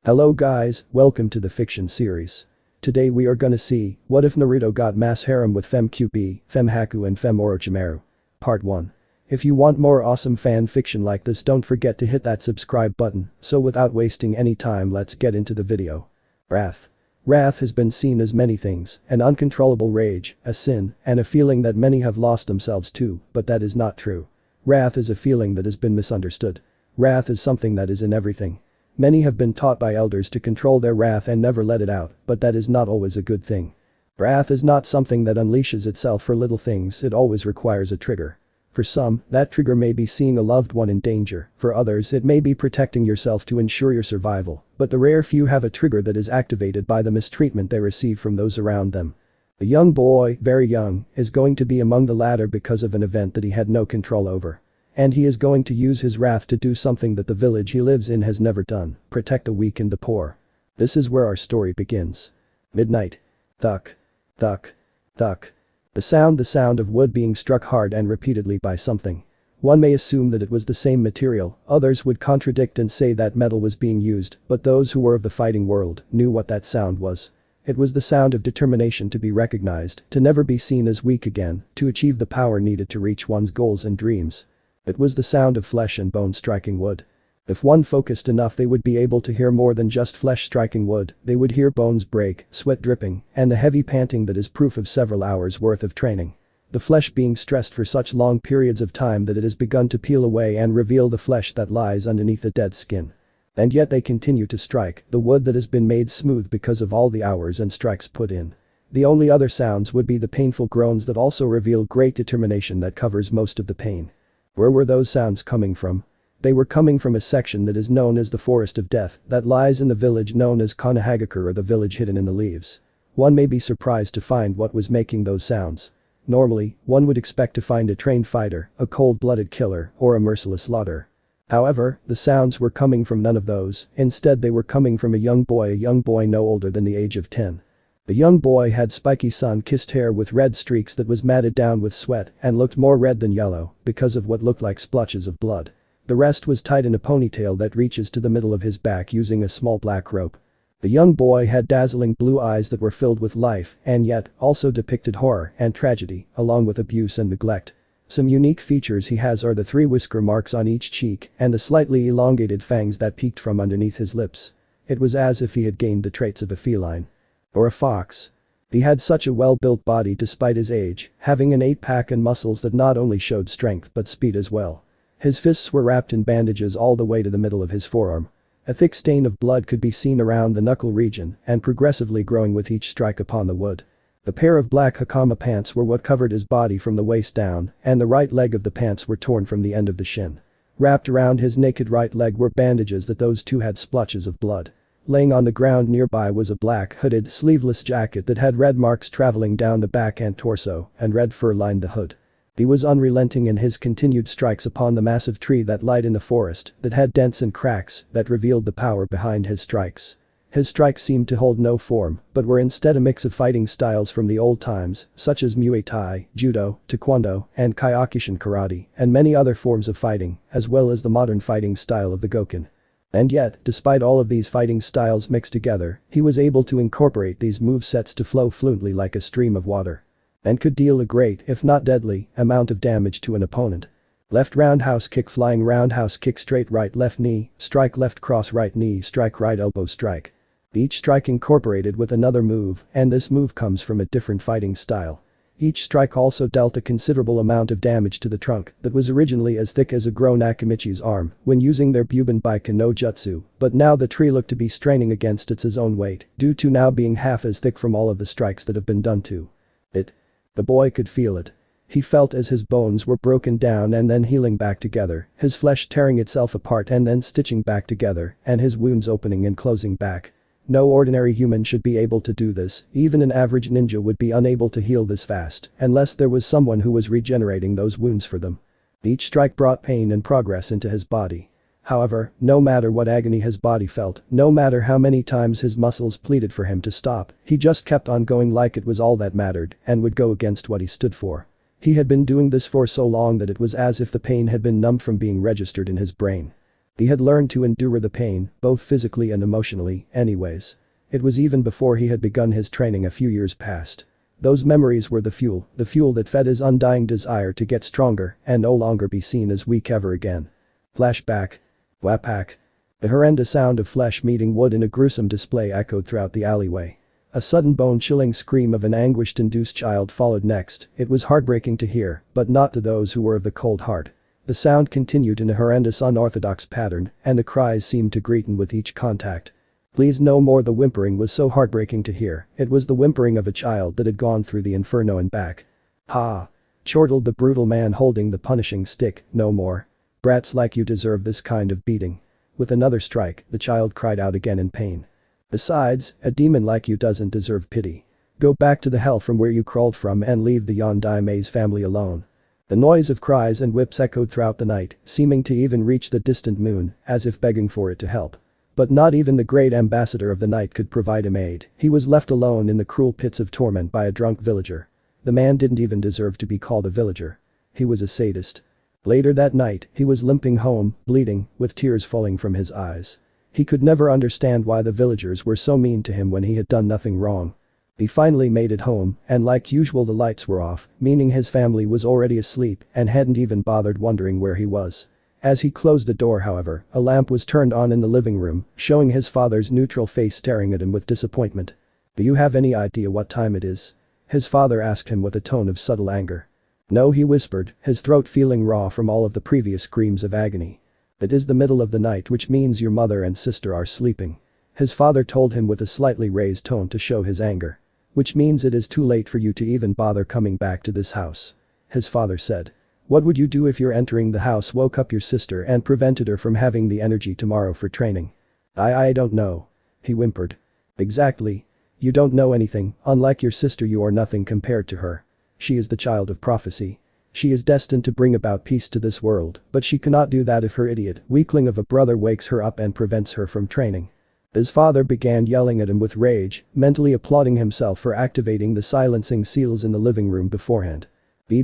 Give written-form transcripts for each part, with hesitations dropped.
Hello guys, welcome to the fiction series. Today we are gonna see, what if Naruto got NarutoxMassHarem with Fem Kyuubi, Fem Haku and Fem Orochimaru. Part 1. If you want more awesome fan fiction like this, don't forget to hit that subscribe button, so without wasting any time let's get into the video. Wrath. Wrath has been seen as many things: an uncontrollable rage, a sin, and a feeling that many have lost themselves to, but that is not true. Wrath is a feeling that has been misunderstood. Wrath is something that is in everything. Many have been taught by elders to control their wrath and never let it out, but that is not always a good thing. Wrath is not something that unleashes itself for little things, it always requires a trigger. For some, that trigger may be seeing a loved one in danger, for others it may be protecting yourself to ensure your survival, but the rare few have a trigger that is activated by the mistreatment they receive from those around them. A young boy, very young, is going to be among the latter because of an event that he had no control over. And he is going to use his wrath to do something that the village he lives in has never done: protect the weak and the poor. This is where our story begins. Midnight. Thunk. Thunk. Thunk. The sound of wood being struck hard and repeatedly by something. One may assume that it was the same material, others would contradict and say that metal was being used, but those who were of the fighting world knew what that sound was. It was the sound of determination to be recognized, to never be seen as weak again, to achieve the power needed to reach one's goals and dreams. It was the sound of flesh and bone striking wood. If one focused enough they would be able to hear more than just flesh striking wood, they would hear bones break, sweat dripping, and the heavy panting that is proof of several hours worth of training. The flesh being stressed for such long periods of time that it has begun to peel away and reveal the flesh that lies underneath the dead skin. And yet they continue to strike, the wood that has been made smooth because of all the hours and strikes put in. The only other sounds would be the painful groans that also reveal great determination that covers most of the pain. Where were those sounds coming from? They were coming from a section that is known as the Forest of Death, that lies in the village known as Konohagakure, or the village hidden in the leaves. One may be surprised to find what was making those sounds. Normally, one would expect to find a trained fighter, a cold-blooded killer, or a merciless slaughter. However, the sounds were coming from none of those, instead they were coming from a young boy no older than the age of 10. The young boy had spiky sun-kissed hair with red streaks that was matted down with sweat and looked more red than yellow because of what looked like splotches of blood. The rest was tied in a ponytail that reaches to the middle of his back using a small black rope. The young boy had dazzling blue eyes that were filled with life and yet also depicted horror and tragedy along with abuse and neglect. Some unique features he has are the 3 whisker marks on each cheek and the slightly elongated fangs that peeked from underneath his lips. It was as if he had gained the traits of a feline. Or a fox. He had such a well-built body despite his age, having an 8-pack and muscles that not only showed strength but speed as well. His fists were wrapped in bandages all the way to the middle of his forearm. A thick stain of blood could be seen around the knuckle region and progressively growing with each strike upon the wood. The pair of black hakama pants were what covered his body from the waist down, and the right leg of the pants were torn from the end of the shin. Wrapped around his naked right leg were bandages that those two had splotches of blood. Laying on the ground nearby was a black hooded sleeveless jacket that had red marks traveling down the back and torso, and red fur lined the hood. He was unrelenting in his continued strikes upon the massive tree that lied in the forest, that had dents and cracks that revealed the power behind his strikes. His strikes seemed to hold no form, but were instead a mix of fighting styles from the old times, such as Muay Thai, Judo, Taekwondo, and Kyokushin karate, and many other forms of fighting, as well as the modern fighting style of the Goken. And yet, despite all of these fighting styles mixed together, he was able to incorporate these movesets to flow fluently like a stream of water. And could deal a great, if not deadly, amount of damage to an opponent. Left roundhouse kick, flying roundhouse kick, straight right left knee, strike left cross right knee, strike right elbow strike. Each strike incorporated with another move, and this move comes from a different fighting style. Each strike also dealt a considerable amount of damage to the trunk that was originally as thick as a grown Akimichi's arm when using their Bubenbaiken no Jutsu, but now the tree looked to be straining against its own weight due to now being half as thick from all of the strikes that have been done to it. The boy could feel it. He felt as his bones were broken down and then healing back together, his flesh tearing itself apart and then stitching back together, and his wounds opening and closing back. No ordinary human should be able to do this, even an average ninja would be unable to heal this fast, unless there was someone who was regenerating those wounds for them. Each strike brought pain and progress into his body. However, no matter what agony his body felt, no matter how many times his muscles pleaded for him to stop, he just kept on going like it was all that mattered and would go against what he stood for. He had been doing this for so long that it was as if the pain had been numbed from being registered in his brain. He had learned to endure the pain, both physically and emotionally, anyways. It was even before he had begun his training a few years past. Those memories were the fuel that fed his undying desire to get stronger and no longer be seen as weak ever again. Flashback. Whapak. The horrendous sound of flesh meeting wood in a gruesome display echoed throughout the alleyway. A sudden bone-chilling scream of an anguish-induced child followed next. It was heartbreaking to hear, but not to those who were of the cold heart. The sound continued in a horrendous unorthodox pattern, and the cries seemed to greeten with each contact. Please no more. The whimpering was so heartbreaking to hear. It was the whimpering of a child that had gone through the inferno and back. Ha! Chortled the brutal man holding the punishing stick. No more. Brats like you deserve this kind of beating. With another strike, the child cried out again in pain. Besides, a demon like you doesn't deserve pity. Go back to the hell from where you crawled from and leave the Yondai Maze family alone. The noise of cries and whips echoed throughout the night, seeming to even reach the distant moon, as if begging for it to help. But not even the great ambassador of the night could provide him aid. He was left alone in the cruel pits of torment by a drunk villager. The man didn't even deserve to be called a villager. He was a sadist. Later that night, he was limping home, bleeding, with tears falling from his eyes. He could never understand why the villagers were so mean to him when he had done nothing wrong. He finally made it home, and like usual the lights were off, meaning his family was already asleep and hadn't even bothered wondering where he was. As he closed the door, however, a lamp was turned on in the living room, showing his father's neutral face staring at him with disappointment. Do you have any idea what time it is? His father asked him with a tone of subtle anger. No, he whispered, his throat feeling raw from all of the previous screams of agony. It is the middle of the night, which means your mother and sister are sleeping. His father told him with a slightly raised tone to show his anger. Which means it is too late for you to even bother coming back to this house. His father said. What would you do if your entering the house woke up your sister and prevented her from having the energy tomorrow for training? I don't know. He whimpered. Exactly. You don't know anything. Unlike your sister, you are nothing compared to her. She is the child of prophecy. She is destined to bring about peace to this world, but she cannot do that if her idiot weakling of a brother wakes her up and prevents her from training. His father began yelling at him with rage, mentally applauding himself for activating the silencing seals in the living room beforehand.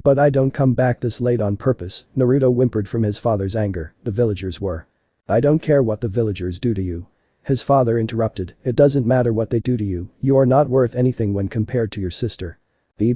But I don't come back this late on purpose, Naruto whimpered from his father's anger. The villagers were. I don't care what the villagers do to you. His father interrupted. It doesn't matter what they do to you, you are not worth anything when compared to your sister.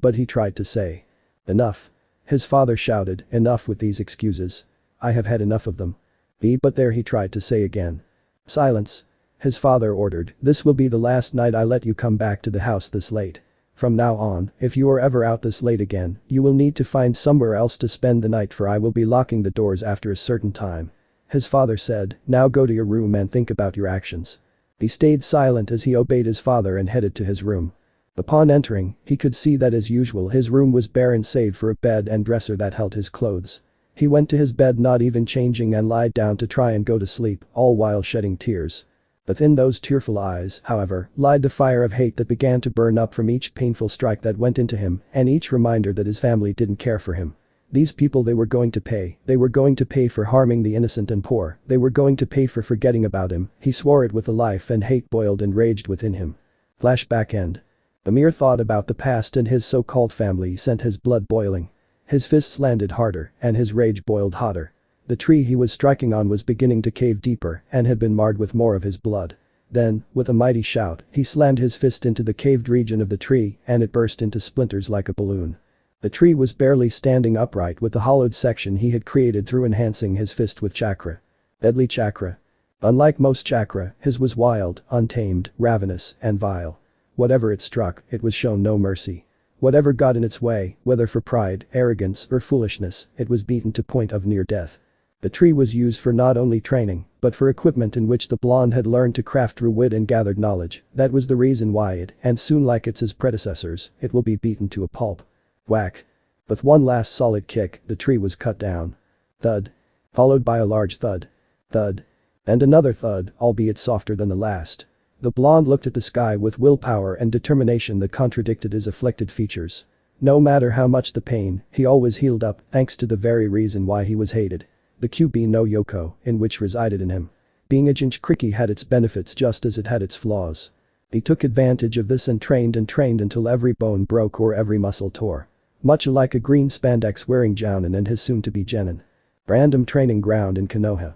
But he tried to say. Enough. His father shouted, enough with these excuses. I have had enough of them. But there he tried to say again. Silence. His father ordered, this will be the last night I let you come back to the house this late. From now on, if you are ever out this late again, you will need to find somewhere else to spend the night, for I will be locking the doors after a certain time. His father said, now go to your room and think about your actions. He stayed silent as he obeyed his father and headed to his room. Upon entering, he could see that as usual his room was barren save for a bed and dresser that held his clothes. He went to his bed not even changing and lied down to try and go to sleep, all while shedding tears. Within those tearful eyes, however, lied the fire of hate that began to burn up from each painful strike that went into him and each reminder that his family didn't care for him. These people, they were going to pay. They were going to pay for harming the innocent and poor. They were going to pay for forgetting about him. He swore it with a life, and hate boiled and raged within him. Flashback end. The mere thought about the past and his so-called family sent his blood boiling. His fists landed harder and his rage boiled hotter. The tree he was striking on was beginning to cave deeper and had been marred with more of his blood. Then, with a mighty shout, he slammed his fist into the caved region of the tree and it burst into splinters like a balloon. The tree was barely standing upright with the hollowed section he had created through enhancing his fist with chakra. Deadly chakra. Unlike most chakra, his was wild, untamed, ravenous, and vile. Whatever it struck, it was shown no mercy. Whatever got in its way, whether for pride, arrogance, or foolishness, it was beaten to point of near death. The tree was used for not only training, but for equipment in which the blonde had learned to craft through wit and gathered knowledge. That was the reason why it, and soon like its predecessors, it will be beaten to a pulp. Whack. With one last solid kick, the tree was cut down. Thud. Followed by a large thud. Thud. And another thud, albeit softer than the last. The blonde looked at the sky with willpower and determination that contradicted his afflicted features. No matter how much the pain, he always healed up, thanks to the very reason why he was hated. The Kyuubi no Yoko, in which resided in him. Being a Jinchuriki had its benefits just as it had its flaws. He took advantage of this and trained until every bone broke or every muscle tore. Much like a green spandex wearing Jounin and his soon-to-be Genin. Random training ground in Konoha.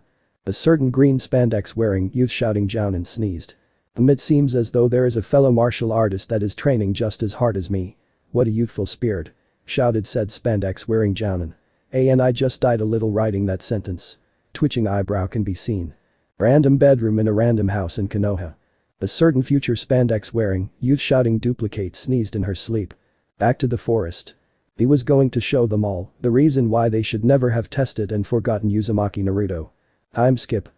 A certain green spandex wearing youth shouting Jounin sneezed. It seems as though there is a fellow martial artist that is training just as hard as me. What a youthful spirit. Shouted said spandex wearing Jounin. And I just died a little writing that sentence. Twitching eyebrow can be seen. Random bedroom in a random house in Konoha. A certain future spandex wearing youth shouting duplicate sneezed in her sleep. Back to the forest. He was going to show them all the reason why they should never have tested and forgotten Uzumaki Naruto. Time skip.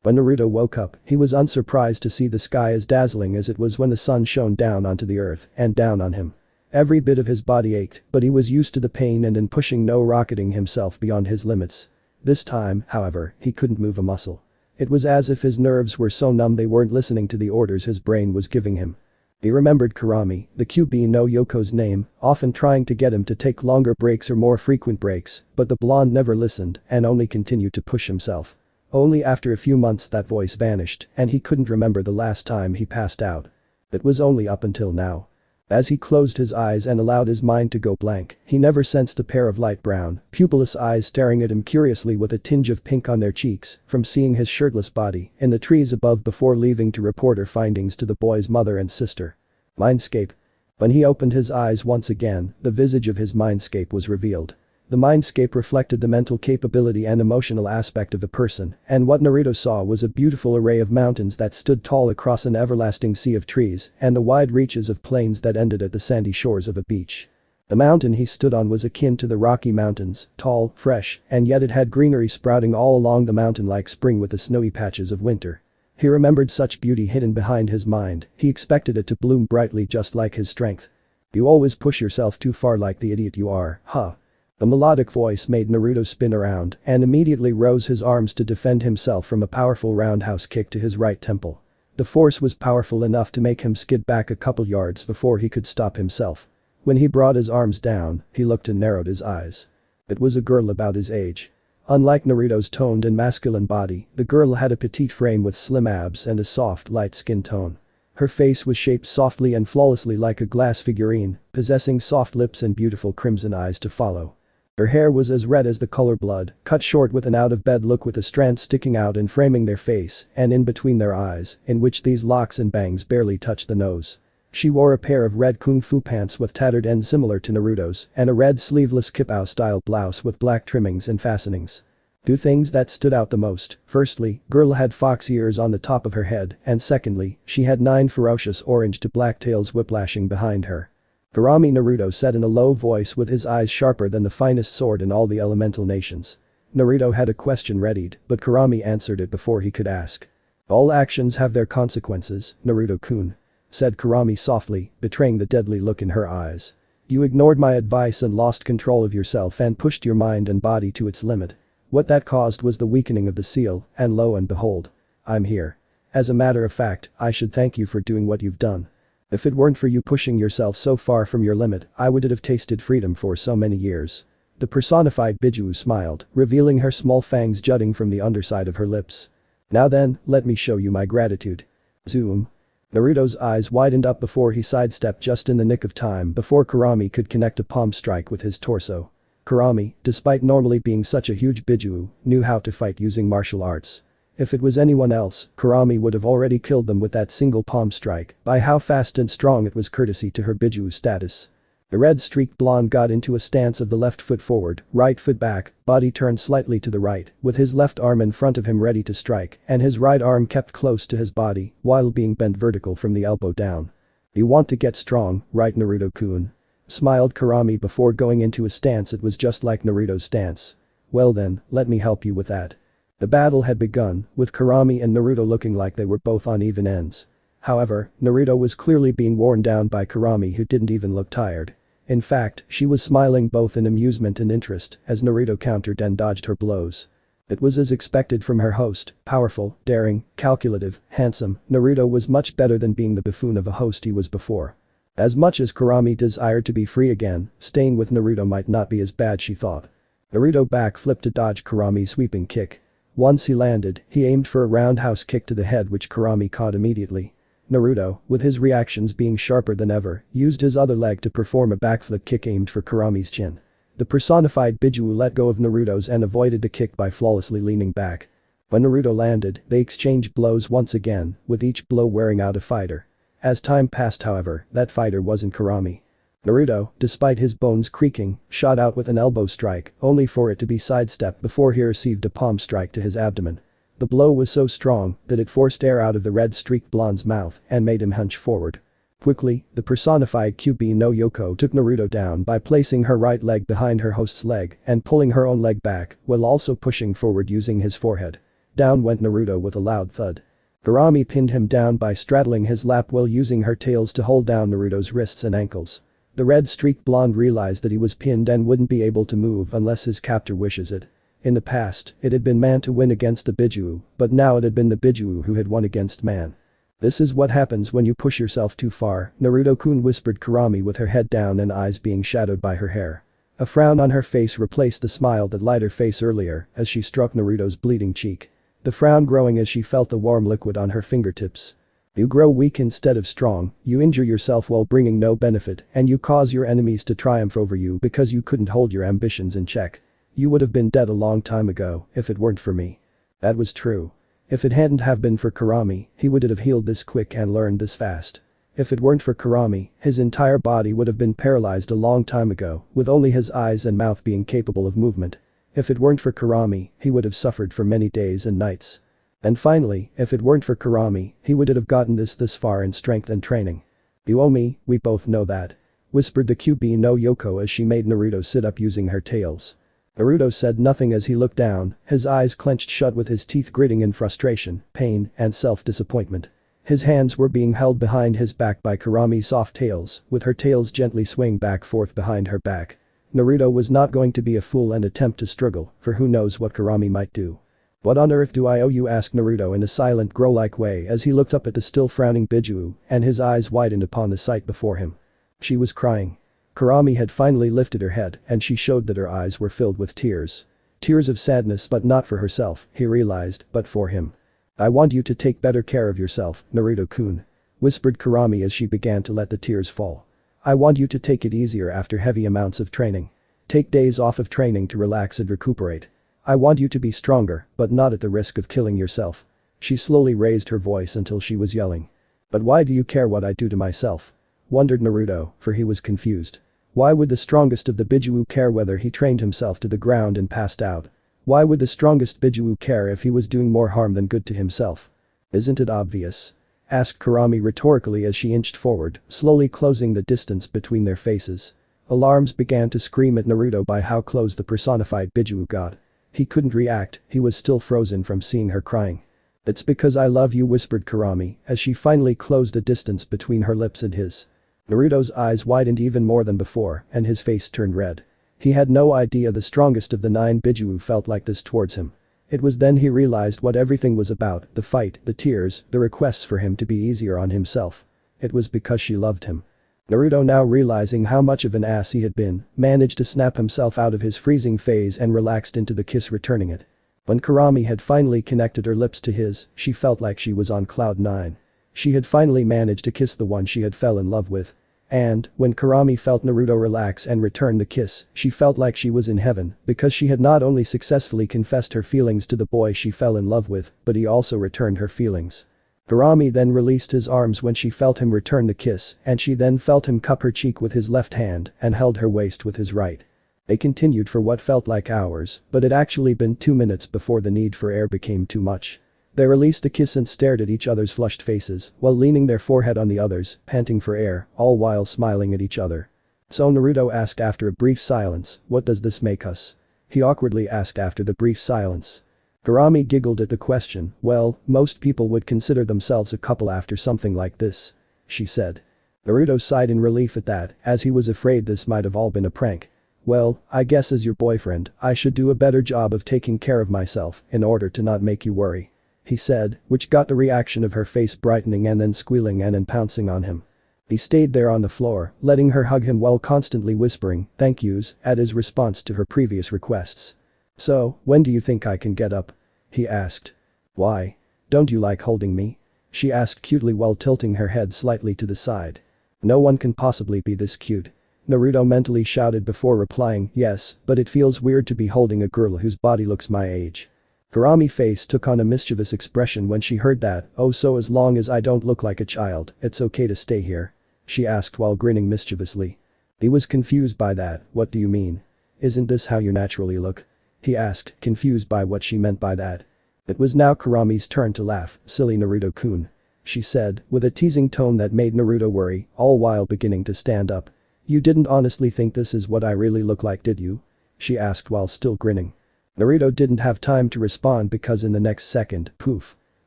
When Naruto woke up, he was unsurprised to see the sky as dazzling as it was when the sun shone down onto the earth and down on him. Every bit of his body ached, but he was used to the pain and in pushing no rocketing himself beyond his limits. This time, however, he couldn't move a muscle. It was as if his nerves were so numb they weren't listening to the orders his brain was giving him. He remembered Kurami, the Kyuubi no Yoko's name, often trying to get him to take longer breaks or more frequent breaks, but the blonde never listened and only continued to push himself. Only after a few months that voice vanished and he couldn't remember the last time he passed out. It was only up until now. As he closed his eyes and allowed his mind to go blank, he never sensed a pair of light brown, pupilless eyes staring at him curiously with a tinge of pink on their cheeks from seeing his shirtless body in the trees above before leaving to report her findings to the boy's mother and sister. Mindscape. When he opened his eyes once again, the visage of his mindscape was revealed. The mindscape reflected the mental capability and emotional aspect of the person, and what Naruto saw was a beautiful array of mountains that stood tall across an everlasting sea of trees and the wide reaches of plains that ended at the sandy shores of a beach. The mountain he stood on was akin to the Rocky Mountains, tall, fresh, and yet it had greenery sprouting all along the mountain like spring with the snowy patches of winter. He remembered such beauty hidden behind his mind, he expected it to bloom brightly just like his strength. You always push yourself too far like the idiot you are, huh? The melodic voice made Naruto spin around and immediately rose his arms to defend himself from a powerful roundhouse kick to his right temple. The force was powerful enough to make him skid back a couple yards before he could stop himself. When he brought his arms down, he looked and narrowed his eyes. It was a girl about his age. Unlike Naruto's toned and masculine body, the girl had a petite frame with slim abs and a soft, light skin tone. Her face was shaped softly and flawlessly like a glass figurine, possessing soft lips and beautiful crimson eyes to follow. Her hair was as red as the color blood, cut short with an out-of-bed look with a strand sticking out and framing their face and in between their eyes, in which these locks and bangs barely touched the nose. She wore a pair of red kung fu pants with tattered ends similar to Naruto's and a red sleeveless kipao-style blouse with black trimmings and fastenings. Two things that stood out the most: firstly, girl had fox ears on the top of her head, and secondly, she had 9 ferocious orange to black tails whiplashing behind her. Kurami, Naruto said in a low voice with his eyes sharper than the finest sword in all the elemental nations. Naruto had a question readied, but Kurami answered it before he could ask. All actions have their consequences, Naruto-kun. Said Kurami softly, betraying the deadly look in her eyes. You ignored my advice and lost control of yourself and pushed your mind and body to its limit. What that caused was the weakening of the seal, and lo and behold. I'm here. As a matter of fact, I should thank you for doing what you've done. If it weren't for you pushing yourself so far from your limit, I wouldn't have tasted freedom for so many years. The personified Biju smiled, revealing her small fangs jutting from the underside of her lips. Now then, let me show you my gratitude. Zoom. Naruto's eyes widened up before he sidestepped just in the nick of time before Kurami could connect a palm strike with his torso. Kurami, despite normally being such a huge Biju, knew how to fight using martial arts. If it was anyone else, Kurami would have already killed them with that single palm strike by how fast and strong it was courtesy to her Biju status. The red-streaked blonde got into a stance of the left foot forward, right foot back, body turned slightly to the right, with his left arm in front of him ready to strike and his right arm kept close to his body while being bent vertical from the elbow down. You want to get strong, right Naruto-kun? Smiled Kurami before going into a stance that was just like Naruto's stance. Well then, let me help you with that. The battle had begun, with Kurami and Naruto looking like they were both on even ends. However, Naruto was clearly being worn down by Kurami, who didn't even look tired. In fact, she was smiling both in amusement and interest as Naruto countered and dodged her blows. It was as expected from her host: powerful, daring, calculative, handsome. Naruto was much better than being the buffoon of a host he was before. As much as Kurami desired to be free again, staying with Naruto might not be as bad, she thought. Naruto backflipped to dodge Kurami's sweeping kick. Once he landed, he aimed for a roundhouse kick to the head which Kurami caught immediately. Naruto, with his reactions being sharper than ever, used his other leg to perform a backflip kick aimed for Kurami's chin. The personified Biju let go of Naruto's and avoided the kick by flawlessly leaning back. When Naruto landed, they exchanged blows once again, with each blow wearing out a fighter. As time passed however, that fighter wasn't Kurami. Naruto, despite his bones creaking, shot out with an elbow strike, only for it to be sidestepped before he received a palm strike to his abdomen. The blow was so strong that it forced air out of the red-streaked blonde's mouth and made him hunch forward. Quickly, the personified Kyuubi no Yoko took Naruto down by placing her right leg behind her host's leg and pulling her own leg back while also pushing forward using his forehead. Down went Naruto with a loud thud. Kurami pinned him down by straddling his lap while using her tails to hold down Naruto's wrists and ankles. The red-streaked blonde realized that he was pinned and wouldn't be able to move unless his captor wishes it. In the past, it had been man to win against the Bijuu, but now it had been the Bijuu who had won against man. This is what happens when you push yourself too far, Naruto-kun whispered Kurami with her head down and eyes being shadowed by her hair. A frown on her face replaced the smile that light her face earlier as she struck Naruto's bleeding cheek. The frown growing as she felt the warm liquid on her fingertips. You grow weak instead of strong, you injure yourself while bringing no benefit, and you cause your enemies to triumph over you because you couldn't hold your ambitions in check. You would have been dead a long time ago if it weren't for me. That was true. If it hadn't have been for Kurami, he would have healed this quick and learned this fast. If it weren't for Kurami, his entire body would have been paralyzed a long time ago, with only his eyes and mouth being capable of movement. If it weren't for Kurami, he would have suffered for many days and nights. And finally, if it weren't for Kurami, he wouldn't have gotten this far in strength and training. You owe me, we both know that. Whispered the Kyuubi no Yoko as she made Naruto sit up using her tails. Naruto said nothing as he looked down, his eyes clenched shut with his teeth gritting in frustration, pain, and self-disappointment. His hands were being held behind his back by Kurami's soft tails, with her tails gently swaying back forth behind her back. Naruto was not going to be a fool and attempt to struggle, for who knows what Kurami might do. What on earth do I owe you? Asked Naruto in a silent grow-like way as he looked up at the still frowning Bijuu and his eyes widened upon the sight before him. She was crying. Kurami had finally lifted her head and she showed that her eyes were filled with tears. Tears of sadness but not for herself, he realized, but for him. I want you to take better care of yourself, Naruto-kun. Whispered Kurami as she began to let the tears fall. I want you to take it easier after heavy amounts of training. Take days off of training to relax and recuperate. I want you to be stronger, but not at the risk of killing yourself. She slowly raised her voice until she was yelling. But why do you care what I do to myself? Wondered Naruto, for he was confused. Why would the strongest of the Bijuu care whether he trained himself to the ground and passed out? Why would the strongest Bijuu care if he was doing more harm than good to himself? Isn't it obvious? Asked Kurami rhetorically as she inched forward, slowly closing the distance between their faces. Alarms began to scream at Naruto by how close the personified Bijuu got. He couldn't react, he was still frozen from seeing her crying. It's because I love you, whispered Kurami as she finally closed the distance between her lips and his. Naruto's eyes widened even more than before and his face turned red. He had no idea the strongest of the 9 Bijuu felt like this towards him. It was then he realized what everything was about, the fight, the tears, the requests for him to be easier on himself. It was because she loved him. Naruto, now realizing how much of an ass he had been, managed to snap himself out of his freezing phase and relaxed into the kiss, returning it. When Kurami had finally connected her lips to his, she felt like she was on cloud 9. She had finally managed to kiss the one she had fell in love with. And, when Kurami felt Naruto relax and return the kiss, she felt like she was in heaven because she had not only successfully confessed her feelings to the boy she fell in love with, but he also returned her feelings. Kurami then released his arms when she felt him return the kiss and she then felt him cup her cheek with his left hand and held her waist with his right. They continued for what felt like hours, but it actually been 2 minutes before the need for air became too much. They released a kiss and stared at each other's flushed faces while leaning their forehead on the other's, panting for air, all while smiling at each other. So Naruto asked after a brief silence, what does this make us? He awkwardly asked after the brief silence. Kurami giggled at the question, well, most people would consider themselves a couple after something like this. She said. Naruto sighed in relief at that, as he was afraid this might have all been a prank. Well, I guess as your boyfriend, I should do a better job of taking care of myself in order to not make you worry. He said, which got the reaction of her face brightening and then squealing and then pouncing on him. He stayed there on the floor, letting her hug him while constantly whispering thank yous at his response to her previous requests. So, when do you think I can get up? He asked. Why? Don't you like holding me? She asked cutely while tilting her head slightly to the side. No one can possibly be this cute. Naruto mentally shouted before replying, yes, but it feels weird to be holding a girl whose body looks my age. Kurami's face took on a mischievous expression when she heard that. "Oh, so as long as I don't look like a child, it's okay to stay here?" she asked while grinning mischievously. He was confused by that. "What do you mean? Isn't this how you naturally look?" he asked, confused by what she meant by that. It was now Kurami's turn to laugh. "Silly Naruto-kun," she said, with a teasing tone that made Naruto worry, all while beginning to stand up. "You didn't honestly think this is what I really look like, did you?" she asked while still grinning. Naruto didn't have time to respond because in the next second, poof.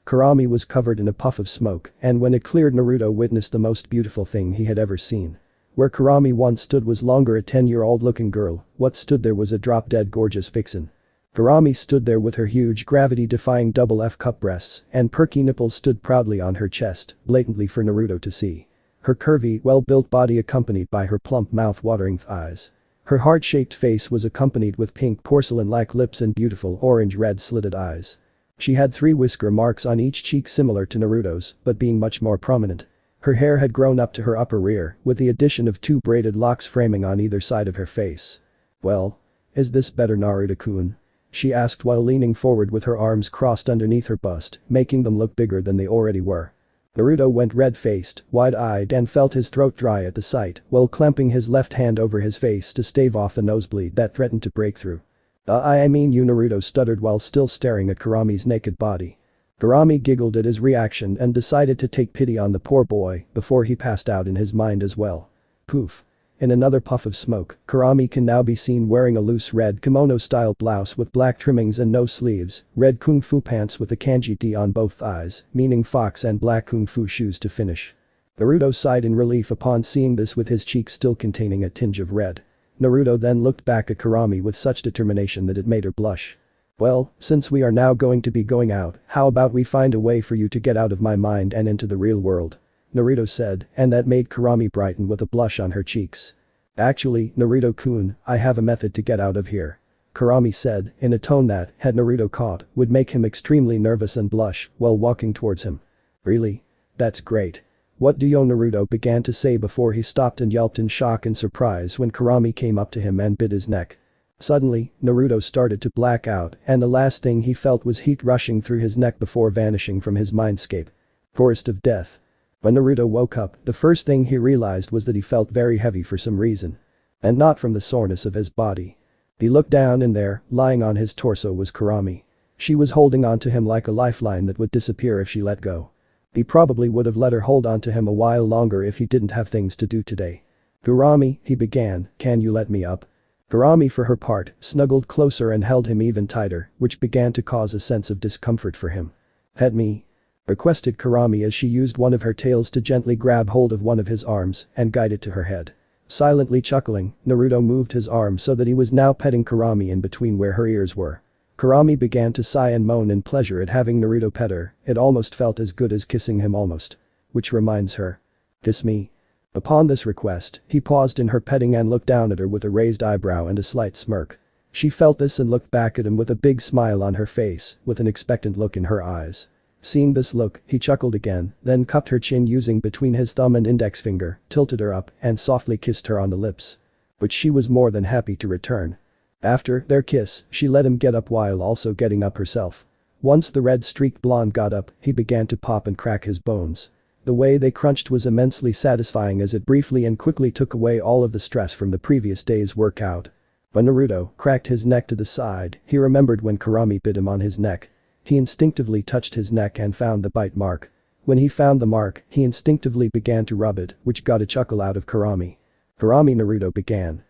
Kurami was covered in a puff of smoke, and when it cleared, Naruto witnessed the most beautiful thing he had ever seen. Where Kurami once stood was longer a 10-year-old looking girl, what stood there was a drop-dead gorgeous vixen. Kurami stood there with her huge gravity-defying double F cup breasts, and perky nipples stood proudly on her chest, blatantly for Naruto to see. Her curvy, well-built body accompanied by her plump mouth-watering thighs. Her heart-shaped face was accompanied with pink porcelain-like lips and beautiful orange-red slitted eyes. She had 3 whisker marks on each cheek similar to Naruto's, but being much more prominent. Her hair had grown up to her upper rear, with the addition of 2 braided locks framing on either side of her face. "Well? Is this better, Naruto-kun?" she asked while leaning forward with her arms crossed underneath her bust, making them look bigger than they already were. Naruto went red-faced, wide-eyed and felt his throat dry at the sight while clamping his left hand over his face to stave off the nosebleed that threatened to break through. I mean you, Naruto stuttered while still staring at Kurami's naked body. Kurami giggled at his reaction and decided to take pity on the poor boy before he passed out in his mind as well. Poof. In another puff of smoke, Kurami can now be seen wearing a loose red kimono-style blouse with black trimmings and no sleeves, red kung fu pants with a kanji D on both thighs, meaning fox, and black kung fu shoes to finish. Naruto sighed in relief upon seeing this with his cheeks still containing a tinge of red. Naruto then looked back at Kurami with such determination that it made her blush. "Well, since we are now going to be going out, how about we find a way for you to get out of my mind and into the real world?" Naruto said, and that made Kurami brighten with a blush on her cheeks. "Actually, Naruto-kun, I have a method to get out of here," Kurami said, in a tone that, had Naruto caught, would make him extremely nervous and blush while walking towards him. "Really? That's great. What do you?" Naruto began to say before he stopped and yelped in shock and surprise when Kurami came up to him and bit his neck. Suddenly, Naruto started to black out, and the last thing he felt was heat rushing through his neck before vanishing from his mindscape. Forest of Death. When Naruto woke up, the first thing he realized was that he felt very heavy for some reason. And not from the soreness of his body. He looked down and there, lying on his torso, was Kurami. She was holding on to him like a lifeline that would disappear if she let go. He probably would have let her hold on to him a while longer if he didn't have things to do today. "Kurami," he began, "can you let me up?" Kurami, for her part, snuggled closer and held him even tighter, which began to cause a sense of discomfort for him. "Let me," requested Kurami as she used one of her tails to gently grab hold of one of his arms and guide it to her head. Silently chuckling, Naruto moved his arm so that he was now petting Kurami in between where her ears were. Kurami began to sigh and moan in pleasure at having Naruto pet her. It almost felt as good as kissing him almost. Which reminds her. "Kiss me." Upon this request, he paused in her petting and looked down at her with a raised eyebrow and a slight smirk. She felt this and looked back at him with a big smile on her face, with an expectant look in her eyes. Seeing this look, he chuckled again, then cupped her chin using between his thumb and index finger, tilted her up, and softly kissed her on the lips. Which she was more than happy to return. After their kiss, she let him get up while also getting up herself. Once the red-streaked blonde got up, he began to pop and crack his bones. The way they crunched was immensely satisfying as it briefly and quickly took away all of the stress from the previous day's workout. When Naruto cracked his neck to the side, he remembered when Kurami bit him on his neck. He instinctively touched his neck and found the bite mark. When he found the mark, he instinctively began to rub it, which got a chuckle out of Kurami. "Kurami," Naruto began.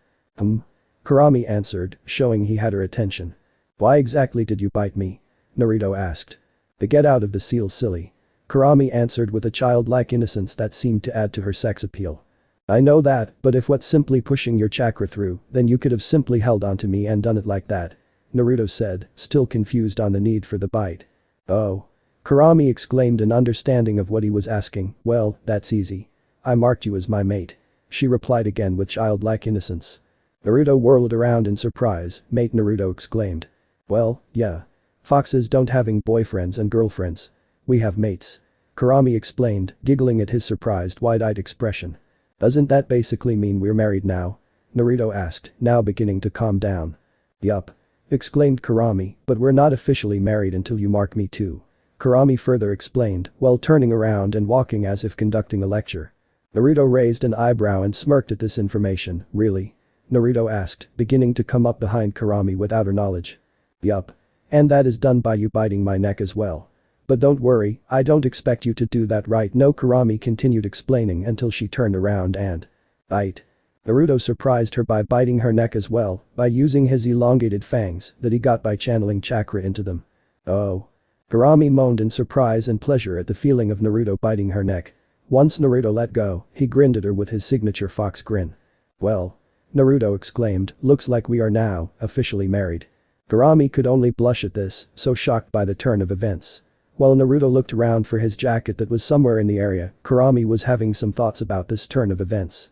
Kurami answered, showing he had her attention. "Why exactly did you bite me?" Naruto asked. "To get out of the seal, silly." Kurami answered with a childlike innocence that seemed to add to her sex appeal. "I know that, but if what's simply pushing your chakra through, then you could have simply held onto me and done it like that," Naruto said, still confused on the need for the bite. "Oh." Kurami exclaimed in understanding of what he was asking. "Well, that's easy. I marked you as my mate," she replied again with childlike innocence. Naruto whirled around in surprise. "Mate?" Naruto exclaimed. "Well, yeah. Foxes don't having boyfriends and girlfriends. We have mates," Kurami explained, giggling at his surprised wide-eyed expression. "Doesn't that basically mean we're married now?" Naruto asked, now beginning to calm down. "Yup. exclaimed Kurami, but we're not officially married until you mark me too. Kurami further explained, while turning around and walking as if conducting a lecture. Naruto raised an eyebrow and smirked at this information, really? Naruto asked, beginning to come up behind Kurami without her knowledge. Yup. And that is done by you biting my neck as well. But don't worry, I don't expect you to do that right no Kurami continued explaining until she turned around and bite. Naruto surprised her by biting her neck as well, by using his elongated fangs that he got by channeling chakra into them. Oh. Kurami moaned in surprise and pleasure at the feeling of Naruto biting her neck. Once Naruto let go, he grinned at her with his signature fox grin. Well. Naruto exclaimed, looks like we are now officially married. Kurami could only blush at this, so shocked by the turn of events. While Naruto looked around for his jacket that was somewhere in the area, Kurami was having some thoughts about this turn of events.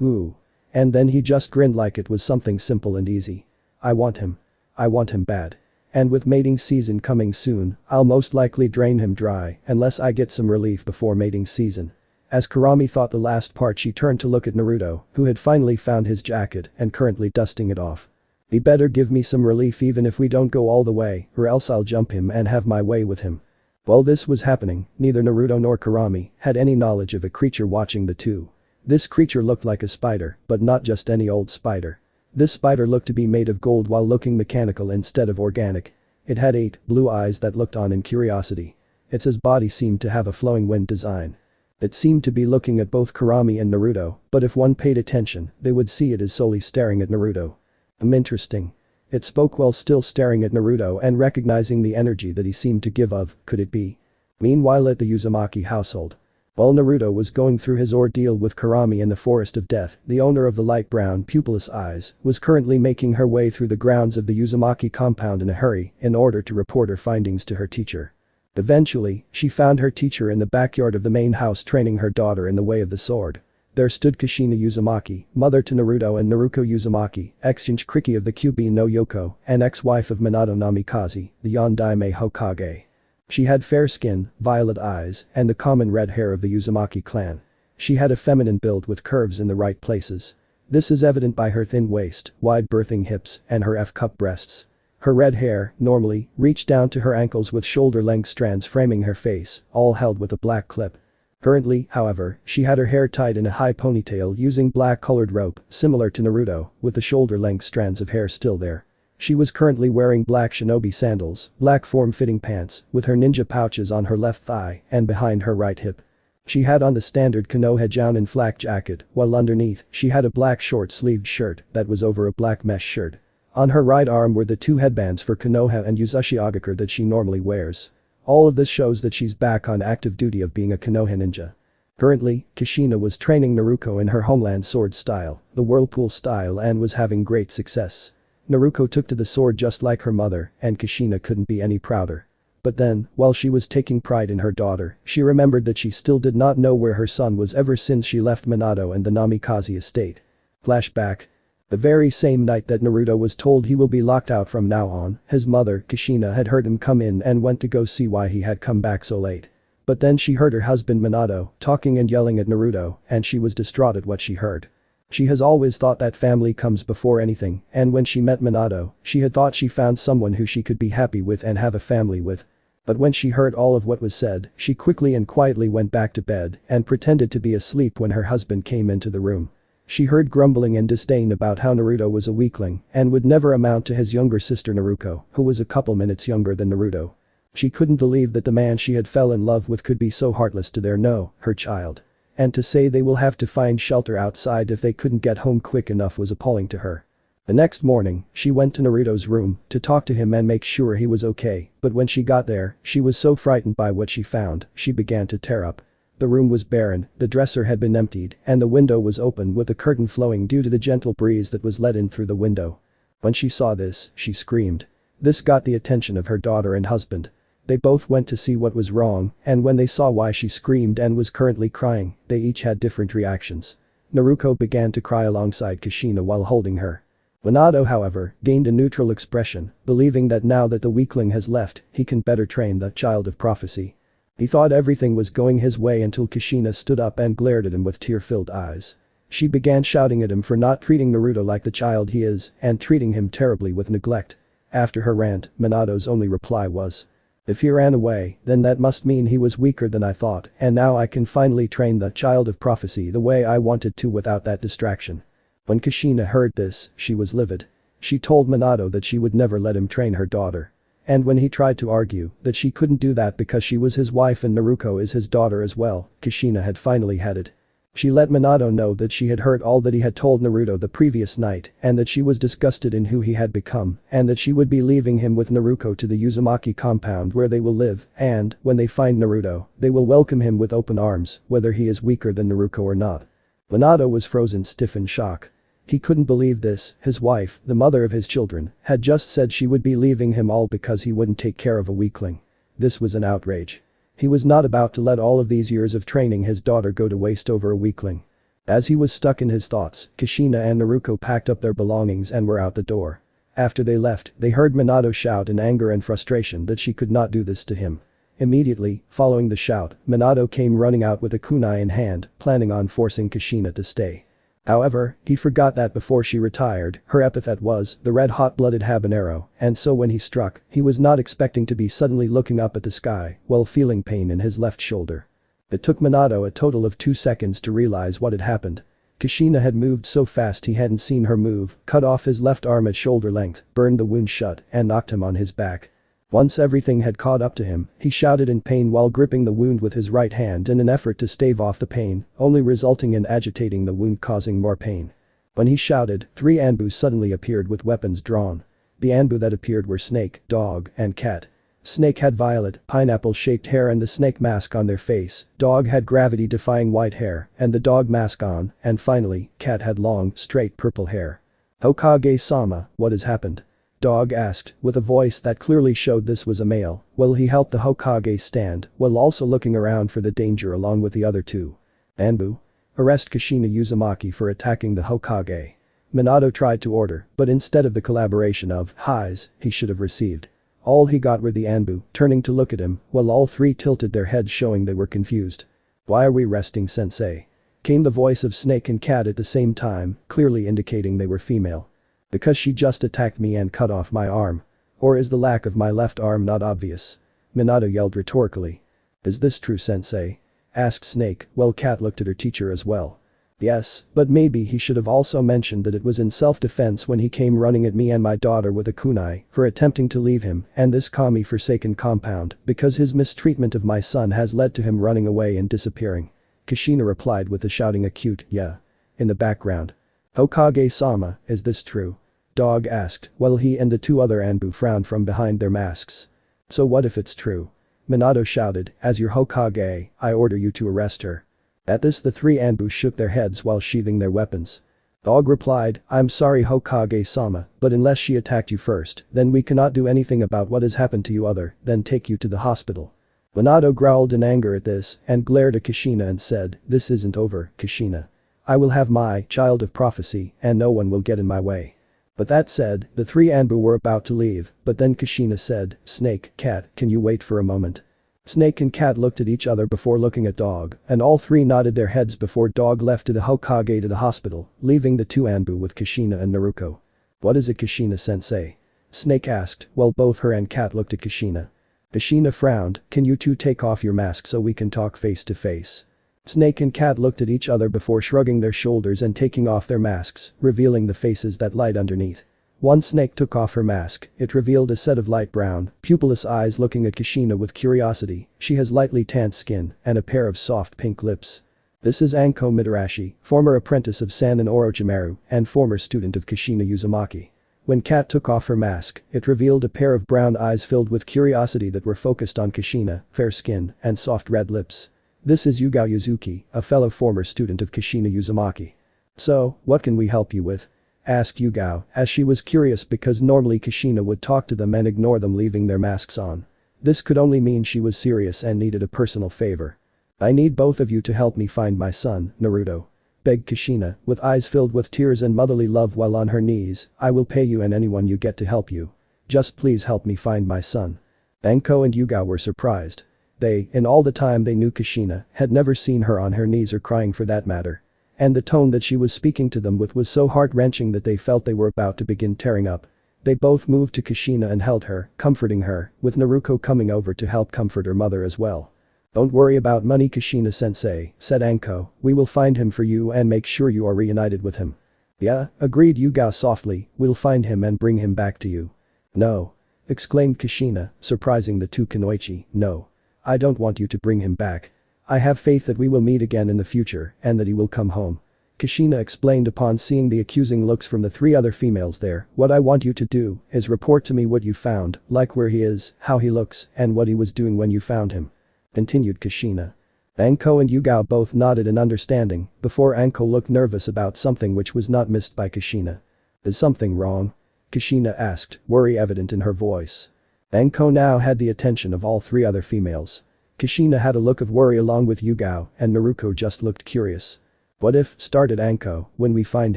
Ooh. And then he just grinned like it was something simple and easy. I want him. I want him bad. And with mating season coming soon, I'll most likely drain him dry unless I get some relief before mating season. As Kurami thought the last part she turned to look at Naruto, who had finally found his jacket and currently dusting it off. He better give me some relief even if we don't go all the way, or else I'll jump him and have my way with him. While this was happening, neither Naruto nor Kurami had any knowledge of a creature watching the two. This creature looked like a spider, but not just any old spider. This spider looked to be made of gold while looking mechanical instead of organic. It had 8 blue eyes that looked on in curiosity. Its body seemed to have a flowing wind design. It seemed to be looking at both Kurami and Naruto, but if one paid attention, they would see it as solely staring at Naruto. Interesting. It spoke while still staring at Naruto and recognizing the energy that he seemed to give of, could it be? Meanwhile at the Uzumaki household. While Naruto was going through his ordeal with Kurami in the Forest of Death, the owner of the light brown pupilless eyes was currently making her way through the grounds of the Uzumaki compound in a hurry in order to report her findings to her teacher. Eventually, she found her teacher in the backyard of the main house training her daughter in the way of the sword. There stood Kushina Uzumaki, mother to Naruto and Naruko Uzumaki, ex-Jinchuriki of the Kyuubi no Yoko, and ex-wife of Minato Namikaze, the Yondaime Hokage. She had fair skin, violet eyes, and the common red hair of the Uzumaki clan. She had a feminine build with curves in the right places. This is evident by her thin waist, wide birthing hips, and her F-cup breasts. Her red hair, normally, reached down to her ankles with shoulder-length strands framing her face, all held with a black clip. Currently, however, she had her hair tied in a high ponytail using black-colored rope, similar to Naruto, with the shoulder-length strands of hair still there. She was currently wearing black shinobi sandals, black form-fitting pants, with her ninja pouches on her left thigh and behind her right hip. She had on the standard Konoha Jounin flak jacket, while underneath, she had a black short-sleeved shirt that was over a black mesh shirt. On her right arm were the 2 headbands for Konoha and Uzushi Agakure that she normally wears. All of this shows that she's back on active duty of being a Konoha ninja. Currently, Kushina was training Naruto in her homeland sword style, the whirlpool style, and was having great success. Naruto took to the sword just like her mother, and Kushina couldn't be any prouder. But then, while she was taking pride in her daughter, she remembered that she still did not know where her son was ever since she left Minato and the Namikaze estate. Flashback. The very same night that Naruto was told he will be locked out from now on, his mother, Kushina, had heard him come in and went to go see why he had come back so late. But then she heard her husband Minato talking and yelling at Naruto, and she was distraught at what she heard. She has always thought that family comes before anything, and when she met Minato, she had thought she found someone who she could be happy with and have a family with. But when she heard all of what was said, she quickly and quietly went back to bed and pretended to be asleep when her husband came into the room. She heard grumbling and disdain about how Naruto was a weakling and would never amount to his younger sister Naruko, who was a couple minutes younger than Naruto. She couldn't believe that the man she had fell in love with could be so heartless to her child. And to say they will have to find shelter outside if they couldn't get home quick enough was appalling to her. The next morning, she went to Naruto's room to talk to him and make sure he was okay, but when she got there, she was so frightened by what she found, she began to tear up. The room was barren, the dresser had been emptied, and the window was open with a curtain flowing due to the gentle breeze that was let in through the window. When she saw this, she screamed. This got the attention of her daughter and husband. They both went to see what was wrong, and when they saw why she screamed and was currently crying, they each had different reactions. Naruto began to cry alongside Kushina while holding her. Minato, however, gained a neutral expression, believing that now that the weakling has left, he can better train the child of prophecy. He thought everything was going his way until Kushina stood up and glared at him with tear-filled eyes. She began shouting at him for not treating Naruto like the child he is and treating him terribly with neglect. After her rant, Minato's only reply was, "If he ran away, then that must mean he was weaker than I thought, and now I can finally train the child of prophecy the way I wanted to without that distraction." When Kushina heard this, she was livid. She told Minato that she would never let him train her daughter. And when he tried to argue that she couldn't do that because she was his wife and Naruto is his daughter as well, Kushina had finally had it. She let Minato know that she had heard all that he had told Naruto the previous night and that she was disgusted in who he had become and that she would be leaving him with Naruto to the Uzumaki compound where they will live and, when they find Naruto, they will welcome him with open arms, whether he is weaker than Naruto or not. Minato was frozen stiff in shock. He couldn't believe this, his wife, the mother of his children, had just said she would be leaving him all because he wouldn't take care of a weakling. This was an outrage. He was not about to let all of these years of training his daughter go to waste over a weakling. As he was stuck in his thoughts, Kushina and Naruto packed up their belongings and were out the door. After they left, they heard Minato shout in anger and frustration that she could not do this to him. Immediately, following the shout, Minato came running out with a kunai in hand, planning on forcing Kushina to stay. However, he forgot that before she retired, her epithet was the red hot-blooded habanero, and so when he struck, he was not expecting to be suddenly looking up at the sky while feeling pain in his left shoulder. It took Minato a total of 2 seconds to realize what had happened. Kushina had moved so fast he hadn't seen her move, cut off his left arm at shoulder length, burned the wound shut, and knocked him on his back. Once everything had caught up to him, he shouted in pain while gripping the wound with his right hand in an effort to stave off the pain, only resulting in agitating the wound causing more pain. When he shouted, 3 Anbu suddenly appeared with weapons drawn. The Anbu that appeared were Snake, Dog, and Cat. Snake had violet, pineapple-shaped hair and the snake mask on their face, Dog had gravity-defying white hair and the dog mask on, and finally, Cat had long, straight purple hair. "Hokage-sama, what has happened?" Dog asked, with a voice that clearly showed this was a male, while he helped the Hokage stand, while also looking around for the danger along with the other 2. "Anbu? Arrest Kushina Uzumaki for attacking the Hokage." Minato tried to order, but instead of the collaboration of highs he should have received. All he got were the Anbu, turning to look at him, while all 3 tilted their heads showing they were confused. "Why are we arresting sensei?" Came the voice of Snake and Cat at the same time, clearly indicating they were female. "Because she just attacked me and cut off my arm. Or is the lack of my left arm not obvious?" Minato yelled rhetorically. "Is this true, sensei?" asked Snake, while Cat looked at her teacher as well. "Yes, but maybe he should have also mentioned that it was in self-defense when he came running at me and my daughter with a kunai for attempting to leave him and this kami-forsaken compound because his mistreatment of my son has led to him running away and disappearing." Kushina replied with a shouting acute "yeah" in the background. "Hokage-sama, is this true?" Dog asked, while he and the 2 other Anbu frowned from behind their masks. "So what if it's true?" Minato shouted, "As your Hokage, I order you to arrest her." At this the 3 Anbu shook their heads while sheathing their weapons. Dog replied, "I'm sorry Hokage-sama, but unless she attacked you first, then we cannot do anything about what has happened to you other than take you to the hospital." Minato growled in anger at this and glared at Kushina and said, "This isn't over, Kushina. I will have my child of prophecy and no one will get in my way." But that said, the 3 Anbu were about to leave, but then Kushina said, "Snake, Cat, can you wait for a moment?" Snake and Cat looked at each other before looking at Dog, and all 3 nodded their heads before Dog left to the Hokage to the hospital, leaving the 2 Anbu with Kushina and Naruto. "What is it, Kushina-sensei?" Snake asked, while both her and Cat looked at Kushina. Kushina frowned, "Can you 2 take off your mask so we can talk face to face?" Snake and Cat looked at each other before shrugging their shoulders and taking off their masks, revealing the faces that lied underneath. Once Snake took off her mask, it revealed a set of light brown, pupilless eyes looking at Kushina with curiosity. She has lightly tanned skin and a pair of soft pink lips. This is Anko Mitarashi, former apprentice of San and Orochimaru and former student of Kushina Uzumaki. When Cat took off her mask, it revealed a pair of brown eyes filled with curiosity that were focused on Kushina, fair skin and soft red lips. This is Yugao Yuzuki, a fellow former student of Kushina Uzumaki. "So, what can we help you with?" asked Yugao, as she was curious because normally Kushina would talk to them and ignore them leaving their masks on. This could only mean she was serious and needed a personal favor. "I need both of you to help me find my son, Naruto," begged Kushina, with eyes filled with tears and motherly love while on her knees. "I will pay you and anyone you get to help you. Just please help me find my son." Anko and Yugao were surprised. They, in all the time they knew Kushina, had never seen her on her knees or crying for that matter. And the tone that she was speaking to them with was so heart-wrenching that they felt they were about to begin tearing up. They both moved to Kushina and held her, comforting her, with Naruto coming over to help comfort her mother as well. "Don't worry about money, Kushina-sensei," said Anko, "we will find him for you and make sure you are reunited with him." "Yeah," agreed Yuga softly, "we'll find him and bring him back to you." "No," exclaimed Kushina, surprising the two Kunoichi, "no. I don't want you to bring him back. I have faith that we will meet again in the future and that he will come home." Kushina explained upon seeing the accusing looks from the three other females there, "What I want you to do is report to me what you found, like where he is, how he looks, and what he was doing when you found him," continued Kushina. Anko and Yuga both nodded in understanding before Anko looked nervous about something which was not missed by Kushina. "Is something wrong?" Kushina asked, worry evident in her voice. Anko now had the attention of all three other females. Kushina had a look of worry along with Yuga, and Naruto just looked curious. "What if," started Anko, "when we find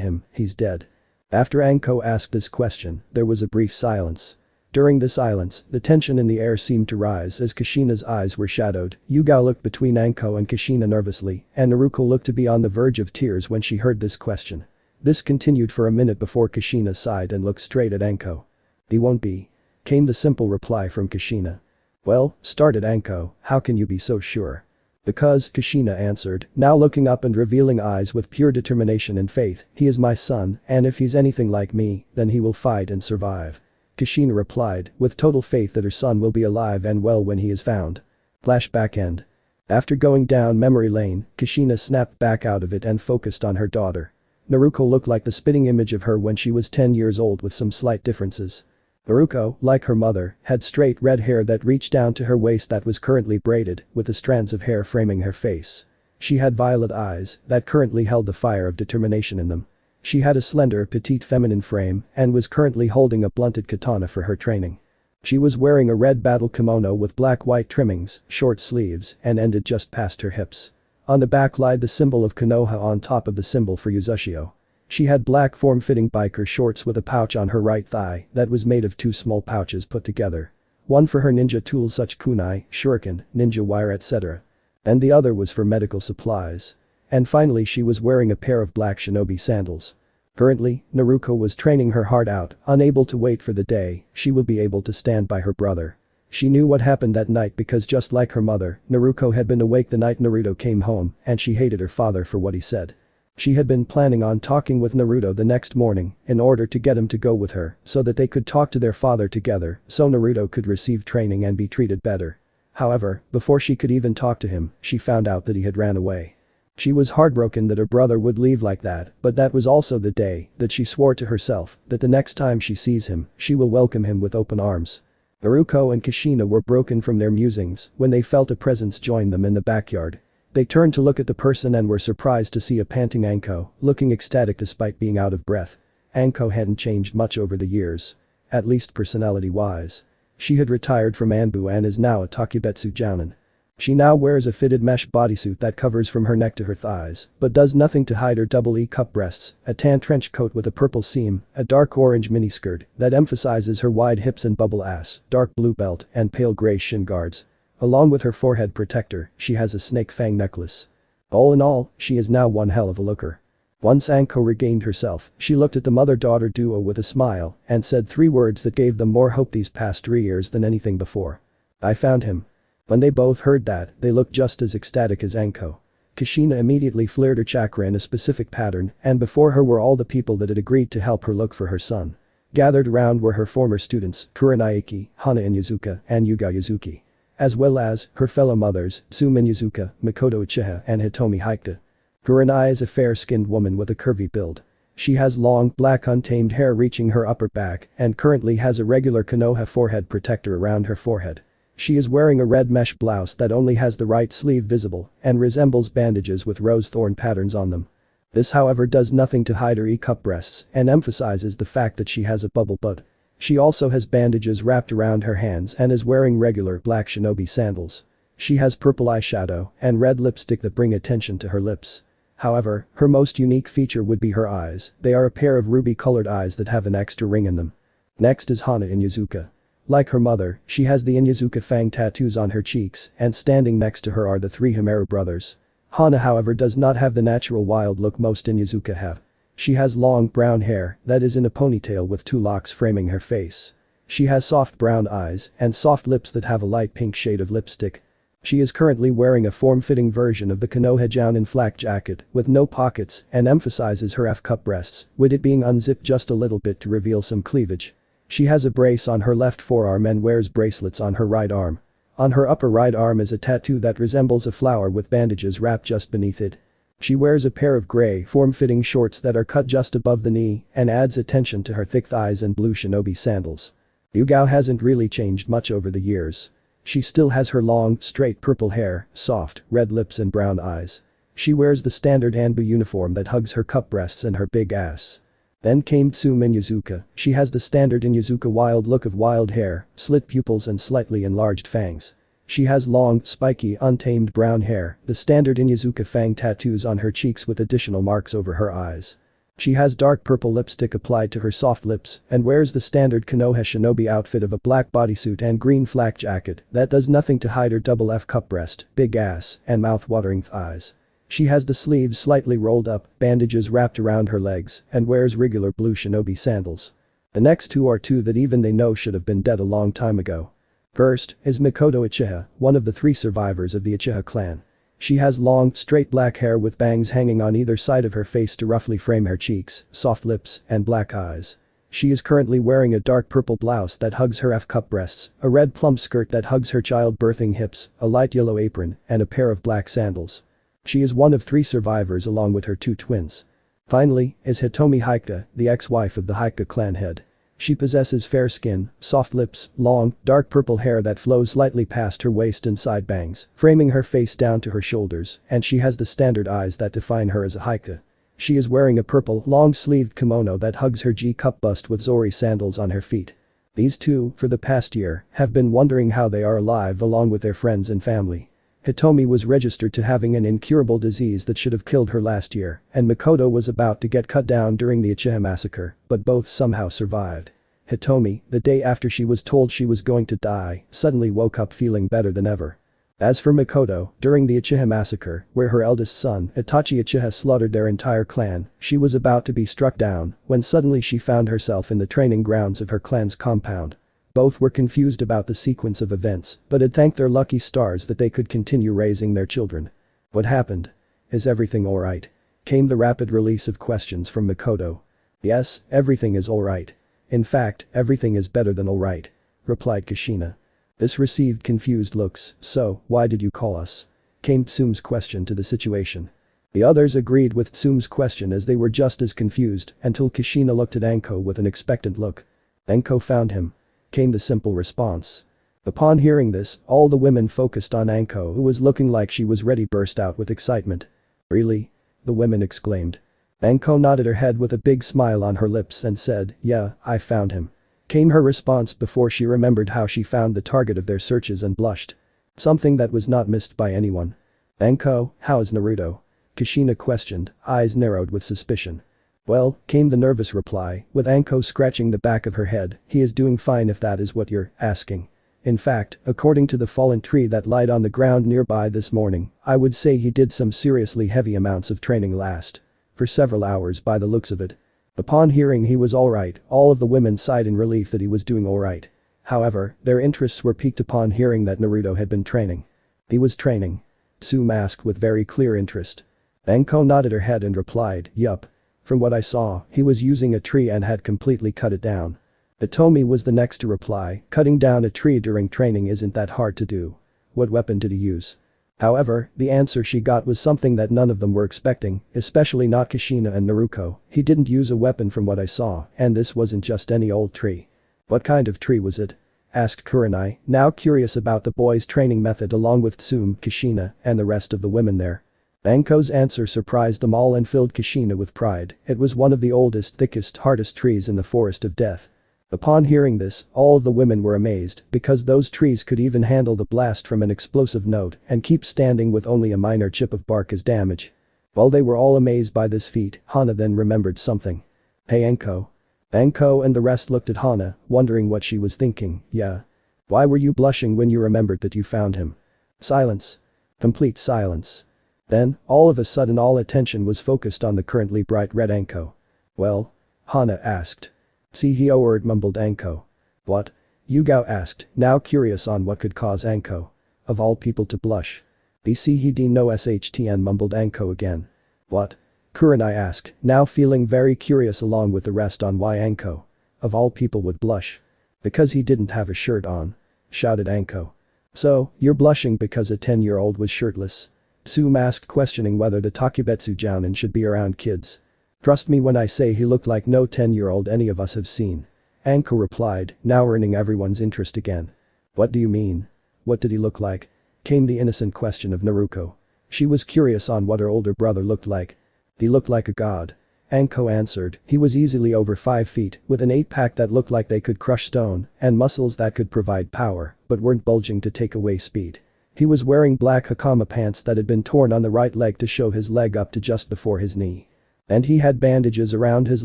him, he's dead?" After Anko asked this question, there was a brief silence. During the silence, the tension in the air seemed to rise as Kushina's eyes were shadowed. Yuga looked between Anko and Kushina nervously, and Naruto looked to be on the verge of tears when she heard this question. This continued for a minute before Kushina sighed and looked straight at Anko. "He won't be," came the simple reply from Kushina. "Well," started Anko, "how can you be so sure?" "Because," Kushina answered, now looking up and revealing eyes with pure determination and faith, "he is my son, and if he's anything like me, then he will fight and survive." Kushina replied, with total faith that her son will be alive and well when he is found. Flashback end. After going down memory lane, Kushina snapped back out of it and focused on her daughter. Naruto looked like the spitting image of her when she was 10 years old with some slight differences. Naruto, like her mother, had straight red hair that reached down to her waist that was currently braided, with the strands of hair framing her face. She had violet eyes that currently held the fire of determination in them. She had a slender, petite feminine frame and was currently holding a blunted katana for her training. She was wearing a red battle kimono with black-white trimmings, short sleeves, and ended just past her hips. On the back lied the symbol of Konoha on top of the symbol for Uzushio. She had black form-fitting biker shorts with a pouch on her right thigh that was made of two small pouches put together. One for her ninja tools such kunai, shuriken, ninja wire etc. And the other was for medical supplies. And finally she was wearing a pair of black shinobi sandals. Currently, Naruto was training her heart out, unable to wait for the day she would be able to stand by her brother. She knew what happened that night because just like her mother, Naruto had been awake the night Naruto came home and she hated her father for what he said. She had been planning on talking with Naruto the next morning in order to get him to go with her so that they could talk to their father together so Naruto could receive training and be treated better. However, before she could even talk to him, she found out that he had ran away. She was heartbroken that her brother would leave like that, but that was also the day that she swore to herself that the next time she sees him, she will welcome him with open arms. Naruto and Kushina were broken from their musings when they felt a presence join them in the backyard. They turned to look at the person and were surprised to see a panting Anko, looking ecstatic despite being out of breath. Anko hadn't changed much over the years. At least personality-wise. She had retired from Anbu and is now a Takubetsu jounin. She now wears a fitted mesh bodysuit that covers from her neck to her thighs, but does nothing to hide her double E-cup breasts, a tan trench coat with a purple seam, a dark orange miniskirt that emphasizes her wide hips and bubble ass, dark blue belt, and pale gray shin guards. Along with her forehead protector, she has a snake fang necklace. All in all, she is now one hell of a looker. Once Anko regained herself, she looked at the mother-daughter duo with a smile and said 3 words that gave them more hope these past 3 years than anything before. "I found him." When they both heard that, they looked just as ecstatic as Anko. Kushina immediately flared her chakra in a specific pattern, and before her were all the people that had agreed to help her look for her son. Gathered around were her former students, Kuranaiki, Hana Inyazuka, and Yuga Yuzuki. As well as her fellow mothers, Tsume Inyazuka, Makoto Uchiha, and Hitomi Hikita. Kuranai is a fair-skinned woman with a curvy build. She has long, black untamed hair reaching her upper back and currently has a regular Konoha forehead protector around her forehead. She is wearing a red mesh blouse that only has the right sleeve visible and resembles bandages with rose thorn patterns on them. This however does nothing to hide her E-cup breasts and emphasizes the fact that she has a bubble butt. She also has bandages wrapped around her hands and is wearing regular black shinobi sandals. She has purple eyeshadow and red lipstick that bring attention to her lips. However, her most unique feature would be her eyes. They are a pair of ruby-colored eyes that have an extra ring in them. Next is Hana Inyazuka. Like her mother, she has the Inyazuka fang tattoos on her cheeks and standing next to her are the 3 Himeru brothers. Hana however does not have the natural wild look most Inuzuka have. She has long brown hair that is in a ponytail with 2 locks framing her face. She has soft brown eyes and soft lips that have a light pink shade of lipstick. She is currently wearing a form-fitting version of the Konoha flak jacket with no pockets and emphasizes her F-cup breasts, with it being unzipped just a little bit to reveal some cleavage. She has a brace on her left forearm and wears bracelets on her right arm. On her upper right arm is a tattoo that resembles a flower with bandages wrapped just beneath it. She wears a pair of gray, form-fitting shorts that are cut just above the knee and adds attention to her thick thighs and blue shinobi sandals. Yugao hasn't really changed much over the years. She still has her long, straight purple hair, soft, red lips and brown eyes. She wears the standard Hanbu uniform that hugs her cup breasts and her big ass. Then came Tsume Inuzuka. She has the standard Inuzuka wild look of wild hair, slit pupils and slightly enlarged fangs. She has long, spiky, untamed brown hair, the standard Inuzuka fang tattoos on her cheeks with additional marks over her eyes. She has dark purple lipstick applied to her soft lips and wears the standard Konoha shinobi outfit of a black bodysuit and green flak jacket that does nothing to hide her double F cup breast, big ass, and mouth-watering thighs. She has the sleeves slightly rolled up, bandages wrapped around her legs, and wears regular blue shinobi sandals. The next two are two that even they know should have been dead a long time ago. First is Makoto Uchiha, one of the 3 survivors of the Uchiha clan. She has long, straight black hair with bangs hanging on either side of her face to roughly frame her cheeks, soft lips, and black eyes. She is currently wearing a dark purple blouse that hugs her F-cup breasts, a red plump skirt that hugs her childbirthing hips, a light yellow apron, and a pair of black sandals. She is one of 3 survivors along with her 2 twins. Finally is Hitomi Haika, the ex-wife of the Haika clan head. She possesses fair skin, soft lips, long, dark purple hair that flows slightly past her waist and side bangs, framing her face down to her shoulders, and she has the standard eyes that define her as a Haika. She is wearing a purple, long-sleeved kimono that hugs her G-cup bust with Zori sandals on her feet. These two, for the past year, have been wondering how they are alive along with their friends and family. Hitomi was registered to having an incurable disease that should have killed her last year, and Makoto was about to get cut down during the Uchiha massacre, but both somehow survived. Hitomi, the day after she was told she was going to die, suddenly woke up feeling better than ever. As for Makoto, during the Uchiha massacre, where her eldest son, Itachi Uchiha slaughtered their entire clan, she was about to be struck down, when suddenly she found herself in the training grounds of her clan's compound. Both were confused about the sequence of events, but had thanked their lucky stars that they could continue raising their children. What happened? Is everything alright? Came the rapid release of questions from Makoto. Yes, everything is alright. In fact, everything is better than alright, replied Kushina. This received confused looks. So, why did you call us? Came Tsume's question to the situation. The others agreed with Tsume's question as they were just as confused until Kushina looked at Anko with an expectant look. Anko found him. Came the simple response. Upon hearing this, all the women focused on Anko, who was looking like she was ready to burst out with excitement. Really? The women exclaimed. Anko nodded her head with a big smile on her lips and said, yeah, I found him. Came her response before she remembered how she found the target of their searches and blushed. Something that was not missed by anyone. Anko, how is Naruto? Kushina questioned, eyes narrowed with suspicion. Well, came the nervous reply, with Anko scratching the back of her head, he is doing fine if that is what you're asking. In fact, according to the fallen tree that lied on the ground nearby this morning, I would say he did some seriously heavy amounts of training last. For several hours by the looks of it. Upon hearing he was alright, all of the women sighed in relief that he was doing alright. However, their interests were piqued upon hearing that Naruto had been training. He was training? Tsume asked with very clear interest. Anko nodded her head and replied, yup. From what I saw, he was using a tree and had completely cut it down. Hitomi was the next to reply, cutting down a tree during training isn't that hard to do. What weapon did he use? However, the answer she got was something that none of them were expecting, especially not Kushina and Naruto. He didn't use a weapon from what I saw, and this wasn't just any old tree. What kind of tree was it? Asked Kurenai, now curious about the boys' training method along with Tsume, Kushina, and the rest of the women there. Anko's answer surprised them all and filled Kushina with pride. It was one of the oldest, thickest, hardest trees in the Forest of Death. Upon hearing this, all of the women were amazed because those trees could even handle the blast from an explosive note and keep standing with only a minor chip of bark as damage. While they were all amazed by this feat, Hana then remembered something. Hey Anko. Anko and the rest looked at Hana, wondering what she was thinking. Yeah. Why were you blushing when you remembered that you found him? Silence. Complete silence. Then, all of a sudden all attention was focused on the currently bright red Anko. "Well?" Hana asked. "CEO mumbled Anko. "What?" Yugao asked, now curious on what could cause Anko. Of all people to blush. "BCHD no SHTN mumbled Anko again. "What?" Kurenai asked, now feeling very curious along with the rest on why Anko. Of all people would blush. "Because he didn't have a shirt on," shouted Anko. "So, you're blushing because a 10-year-old was shirtless?" Tsume asked, questioning whether the Takubetsu jounin should be around kids. "Trust me when I say he looked like no 10-year-old any of us have seen." Anko replied, now earning everyone's interest again. "What do you mean? What did he look like?" Came the innocent question of Naruko. She was curious on what her older brother looked like. "He looked like a god." Anko answered, "He was easily over 5 feet, with an 8-pack that looked like they could crush stone, and muscles that could provide power, but weren't bulging to take away speed. He was wearing black hakama pants that had been torn on the right leg to show his leg up to just before his knee. And he had bandages around his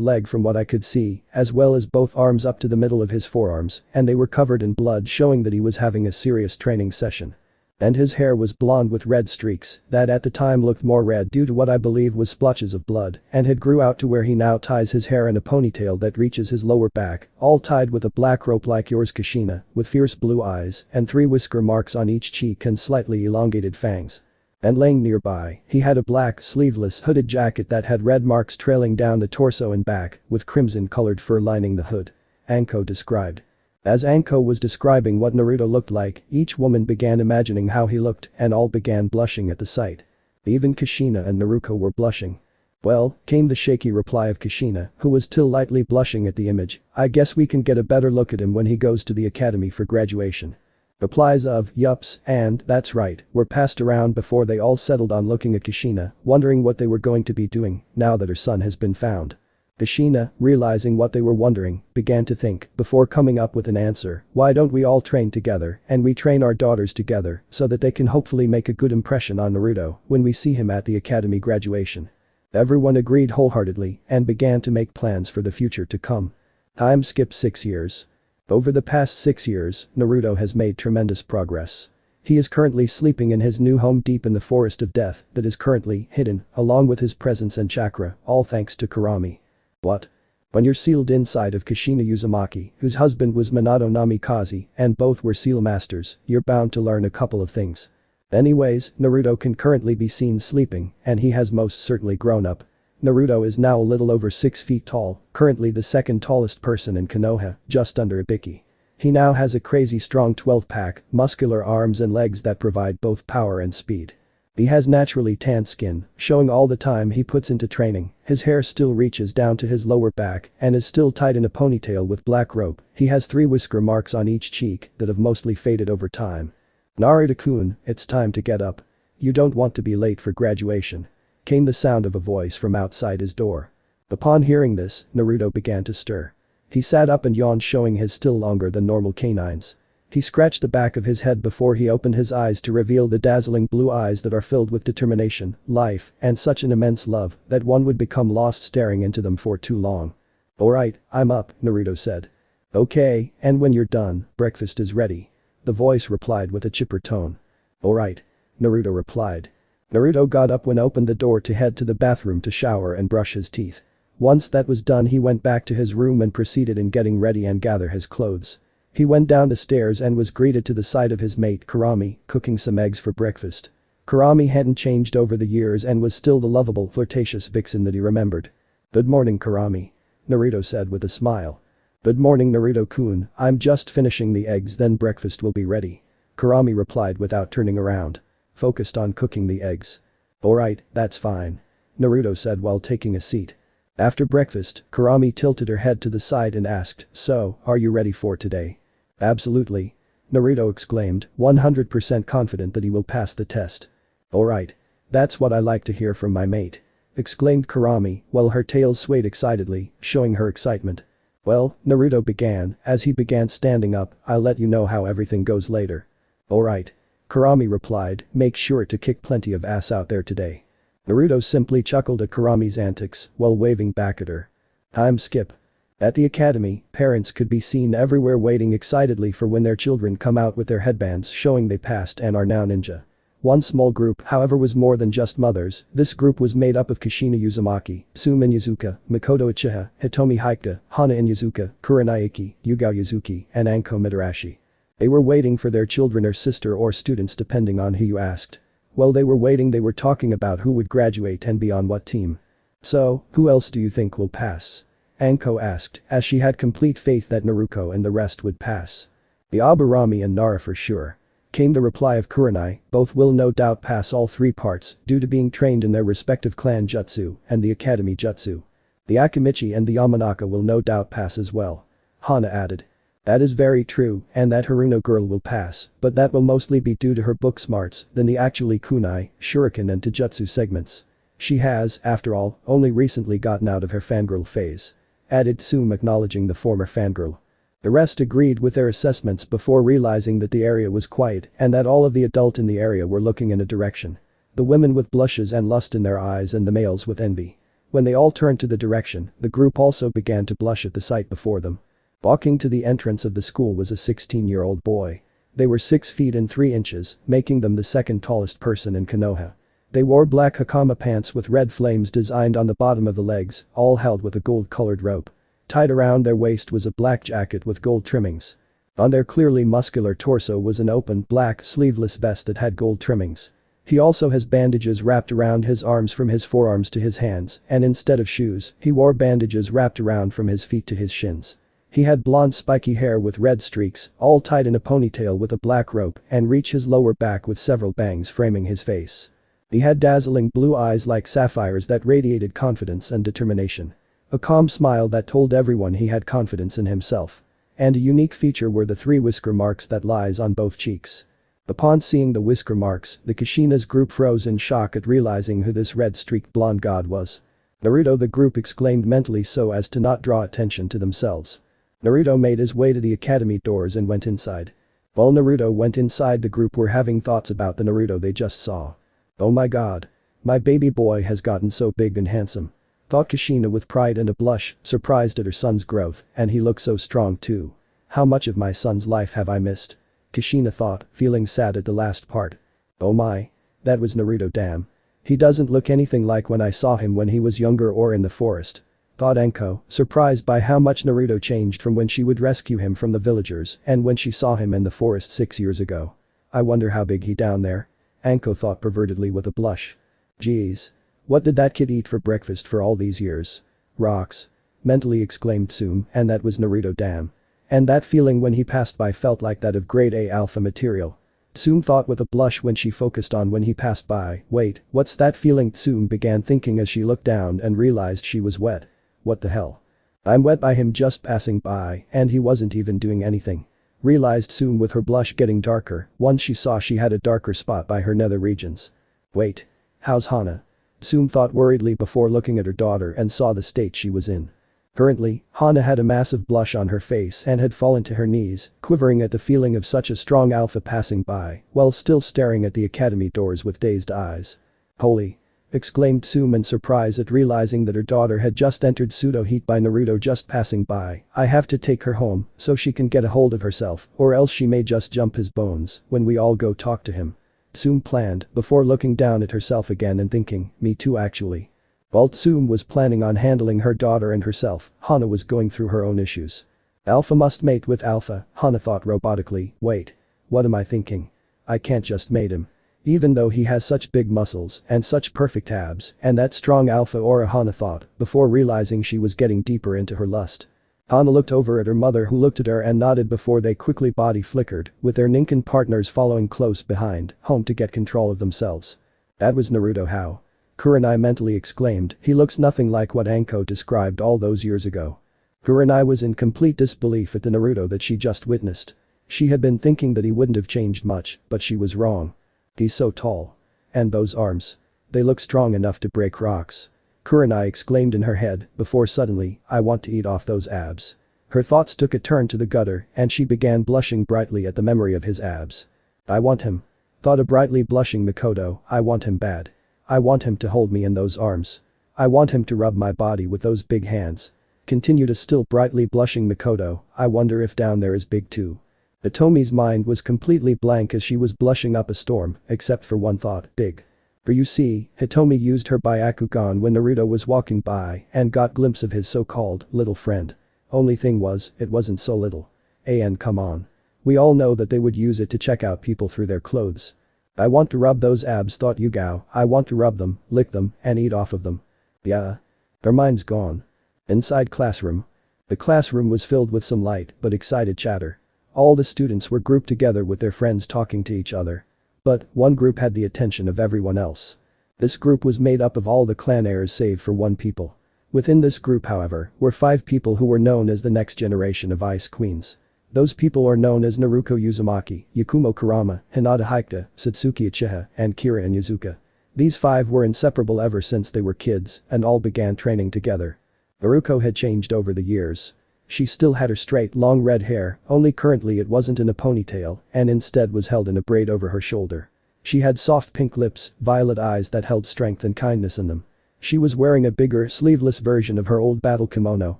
leg from what I could see, as well as both arms up to the middle of his forearms, and they were covered in blood showing that he was having a serious training session. And his hair was blonde with red streaks that at the time looked more red due to what I believe was splotches of blood and had grew out to where he now ties his hair in a ponytail that reaches his lower back, all tied with a black rope like yours Kushina, with fierce blue eyes and 3 whisker marks on each cheek and slightly elongated fangs. And laying nearby, he had a black, sleeveless hooded jacket that had red marks trailing down the torso and back, with crimson-colored fur lining the hood." Anko described. As Anko was describing what Naruto looked like, each woman began imagining how he looked and all began blushing at the sight. Even Kushina and Naruto were blushing. "Well," came the shaky reply of Kushina, who was still lightly blushing at the image, "I guess we can get a better look at him when he goes to the academy for graduation." Replies of "yups" and "that's right" were passed around before they all settled on looking at Kushina, wondering what they were going to be doing now that her son has been found. Kushina, realizing what they were wondering, began to think before coming up with an answer. "Why don't we all train together and we train our daughters together so that they can hopefully make a good impression on Naruto when we see him at the academy graduation." Everyone agreed wholeheartedly and began to make plans for the future to come. Time skipped 6 years. Over the past 6 years, Naruto has made tremendous progress. He is currently sleeping in his new home deep in the forest of death that is currently hidden, along with his presence and chakra, all thanks to Kurami. "What?" When you're sealed inside of Kushina Uzumaki, whose husband was Minato Namikaze, and both were seal masters, you're bound to learn a couple of things. Anyways, Naruto can currently be seen sleeping, and he has most certainly grown up. Naruto is now a little over 6 feet tall, currently the second tallest person in Konoha, just under Ibiki. He now has a crazy strong 12-pack, muscular arms and legs that provide both power and speed. He has naturally tanned skin, showing all the time he puts into training. His hair still reaches down to his lower back and is still tied in a ponytail with black rope. He has 3 whisker marks on each cheek that have mostly faded over time. "Naruto-kun, it's time to get up. You don't want to be late for graduation." Came the sound of a voice from outside his door. Upon hearing this, Naruto began to stir. He sat up and yawned, showing his still longer than normal canines. He scratched the back of his head before he opened his eyes to reveal the dazzling blue eyes that are filled with determination, life, and such an immense love that one would become lost staring into them for too long. "Alright, I'm up," Naruto said. "Okay, and when you're done, breakfast is ready." The voice replied with a chipper tone. "Alright," Naruto replied. Naruto got up and opened the door to head to the bathroom to shower and brush his teeth. Once that was done, he went back to his room and proceeded in getting ready and gather his clothes. He went down the stairs and was greeted to the sight of his mate Kurami cooking some eggs for breakfast. Kurami hadn't changed over the years and was still the lovable, flirtatious vixen that he remembered. "Good morning, Kurami," Naruto said with a smile. "Good morning, Naruto-kun, I'm just finishing the eggs, then breakfast will be ready," Kurami replied without turning around. Focused on cooking the eggs. "Alright, that's fine," Naruto said while taking a seat. After breakfast, Kurami tilted her head to the side and asked, "So, are you ready for today?" "Absolutely," Naruto exclaimed, 100% confident that he will pass the test. "Alright. That's what I like to hear from my mate," exclaimed Kurami while her tail swayed excitedly, showing her excitement. "Well," Naruto began, as he began standing up, "I'll let you know how everything goes later." "Alright," Kurami replied, "make sure to kick plenty of ass out there today." Naruto simply chuckled at Kurami's antics while waving back at her. Time skip. At the academy, parents could be seen everywhere waiting excitedly for when their children come out with their headbands showing they passed and are now ninja. One small group, however, was more than just mothers. This group was made up of Kushina Uzumaki, Tsume Yuzuka, Makoto Uchiha, Hitomi Hakuta, Hana Yuzuka, Kurenai Iki, Yugao Yuzuki, and Anko Mitarashi. They were waiting for their children or sister or students depending on who you asked. While they were waiting, they were talking about who would graduate and be on what team. "So, who else do you think will pass?" Anko asked, as she had complete faith that Naruto and the rest would pass. "The Aburami and Nara for sure," came the reply of Kurenai. "Both will no doubt pass all three parts due to being trained in their respective clan jutsu and the academy jutsu. The Akimichi and the Yamanaka will no doubt pass as well," Hana added. "That is very true, and that Haruno girl will pass, but that will mostly be due to her book smarts than the actually kunai, shuriken and taijutsu segments. She has, after all, only recently gotten out of her fangirl phase," added Tsume, acknowledging the former fangirl. The rest agreed with their assessments before realizing that the area was quiet and that all of the adults in the area were looking in a direction. The women with blushes and lust in their eyes and the males with envy. When they all turned to the direction, the group also began to blush at the sight before them. Walking to the entrance of the school was a 16-year-old boy. They were 6 feet and 3 inches, making them the second tallest person in Konoha. They wore black hakama pants with red flames designed on the bottom of the legs, all held with a gold-colored rope. Tied around their waist was a black jacket with gold trimmings. On their clearly muscular torso was an open, black, sleeveless vest that had gold trimmings. He also has bandages wrapped around his arms from his forearms to his hands, and instead of shoes, he wore bandages wrapped around from his feet to his shins. He had blonde spiky hair with red streaks, all tied in a ponytail with a black rope, and reach his lower back with several bangs framing his face. He had dazzling blue eyes like sapphires that radiated confidence and determination. A calm smile that told everyone he had confidence in himself. And a unique feature were the 3 whisker marks that lies on both cheeks. Upon seeing the whisker marks, the Kushina's group froze in shock at realizing who this red-streaked blonde god was. "Naruto!" the group exclaimed mentally so as to not draw attention to themselves. Naruto made his way to the academy doors and went inside. While Naruto went inside, the group were having thoughts about the Naruto they just saw. "Oh my god. My baby boy has gotten so big and handsome," thought Kushina with pride and a blush, surprised at her son's growth, "and he looks so strong too. How much of my son's life have I missed?" Kushina thought, feeling sad at the last part. "Oh my. That was Naruto, damn. He doesn't look anything like when I saw him when he was younger or in the forest," thought Anko, surprised by how much Naruto changed from when she would rescue him from the villagers and when she saw him in the forest 6 years ago. "I wonder how big he down there," Anko thought pervertedly with a blush. "Geez. What did that kid eat for breakfast for all these years? Rocks," mentally exclaimed Tsume, and that was Naruto, damn. And that feeling when he passed by felt like that of grade A alpha material. Tsume thought with a blush when she focused on when he passed by. "Wait, what's that feeling?" Tsume began thinking as she looked down and realized she was wet. "What the hell? I'm wet by him just passing by and he wasn't even doing anything," realized Tsume with her blush getting darker once she saw she had a darker spot by her nether regions. "Wait. How's Hana?" Tsume thought worriedly before looking at her daughter and saw the state she was in. Currently, Hana had a massive blush on her face and had fallen to her knees, quivering at the feeling of such a strong alpha passing by, while still staring at the academy doors with dazed eyes. "Holy!" exclaimed Tsume in surprise at realizing that her daughter had just entered pseudo heat by Naruto just passing by. "I have to take her home so she can get a hold of herself or else she may just jump his bones when we all go talk to him," Tsume planned before looking down at herself again and thinking, "Me too actually." While Tsume was planning on handling her daughter and herself, Hana was going through her own issues. Alpha must mate with alpha, Hana thought robotically. "Wait. What am I thinking? I can't just mate him. Even though he has such big muscles and such perfect abs and that strong alpha aura," Hana thought before realizing she was getting deeper into her lust. Hana looked over at her mother who looked at her and nodded before they quickly body flickered, with their Ninken partners following close behind, home to get control of themselves. "That was Naruto how?" Kurenai mentally exclaimed, "He looks nothing like what Anko described all those years ago." Kurenai was in complete disbelief at the Naruto that she just witnessed. She had been thinking that he wouldn't have changed much, but she was wrong. He's so tall. And those arms. They look strong enough to break rocks. Kurenai exclaimed in her head before suddenly, "I want to eat off those abs." Her thoughts took a turn to the gutter and she began blushing brightly at the memory of his abs. "I want him," thought a brightly blushing Makoto, "I want him bad. I want him to hold me in those arms. I want him to rub my body with those big hands." Continued a still brightly blushing Makoto, "I wonder if down there is big too." Hitomi's mind was completely blank as she was blushing up a storm, except for one thought, big. For you see, Hitomi used her Byakugan when Naruto was walking by and got glimpse of his so-called little friend. Only thing was, it wasn't so little. And come on. We all know that they would use it to check out people through their clothes. I want to rub those abs, thought Yugao. I want to rub them, lick them, and eat off of them. Yeah. Their mind's gone. Inside classroom. The classroom was filled with some light but excited chatter. All the students were grouped together with their friends talking to each other. But, one group had the attention of everyone else. This group was made up of all the clan heirs save for one people. Within this group, however, were 5 people who were known as the next generation of Ice Queens. Those people are known as Naruto Uzumaki, Yakumo Kurama, Hinata Hyuga, Satsuki Uchiha, and Kira Inuzuka. These 5 were inseparable ever since they were kids and all began training together. Naruto had changed over the years. She still had her straight long red hair, only currently it wasn't in a ponytail and instead was held in a braid over her shoulder. She had soft pink lips, violet eyes that held strength and kindness in them. She was wearing a bigger, sleeveless version of her old battle kimono,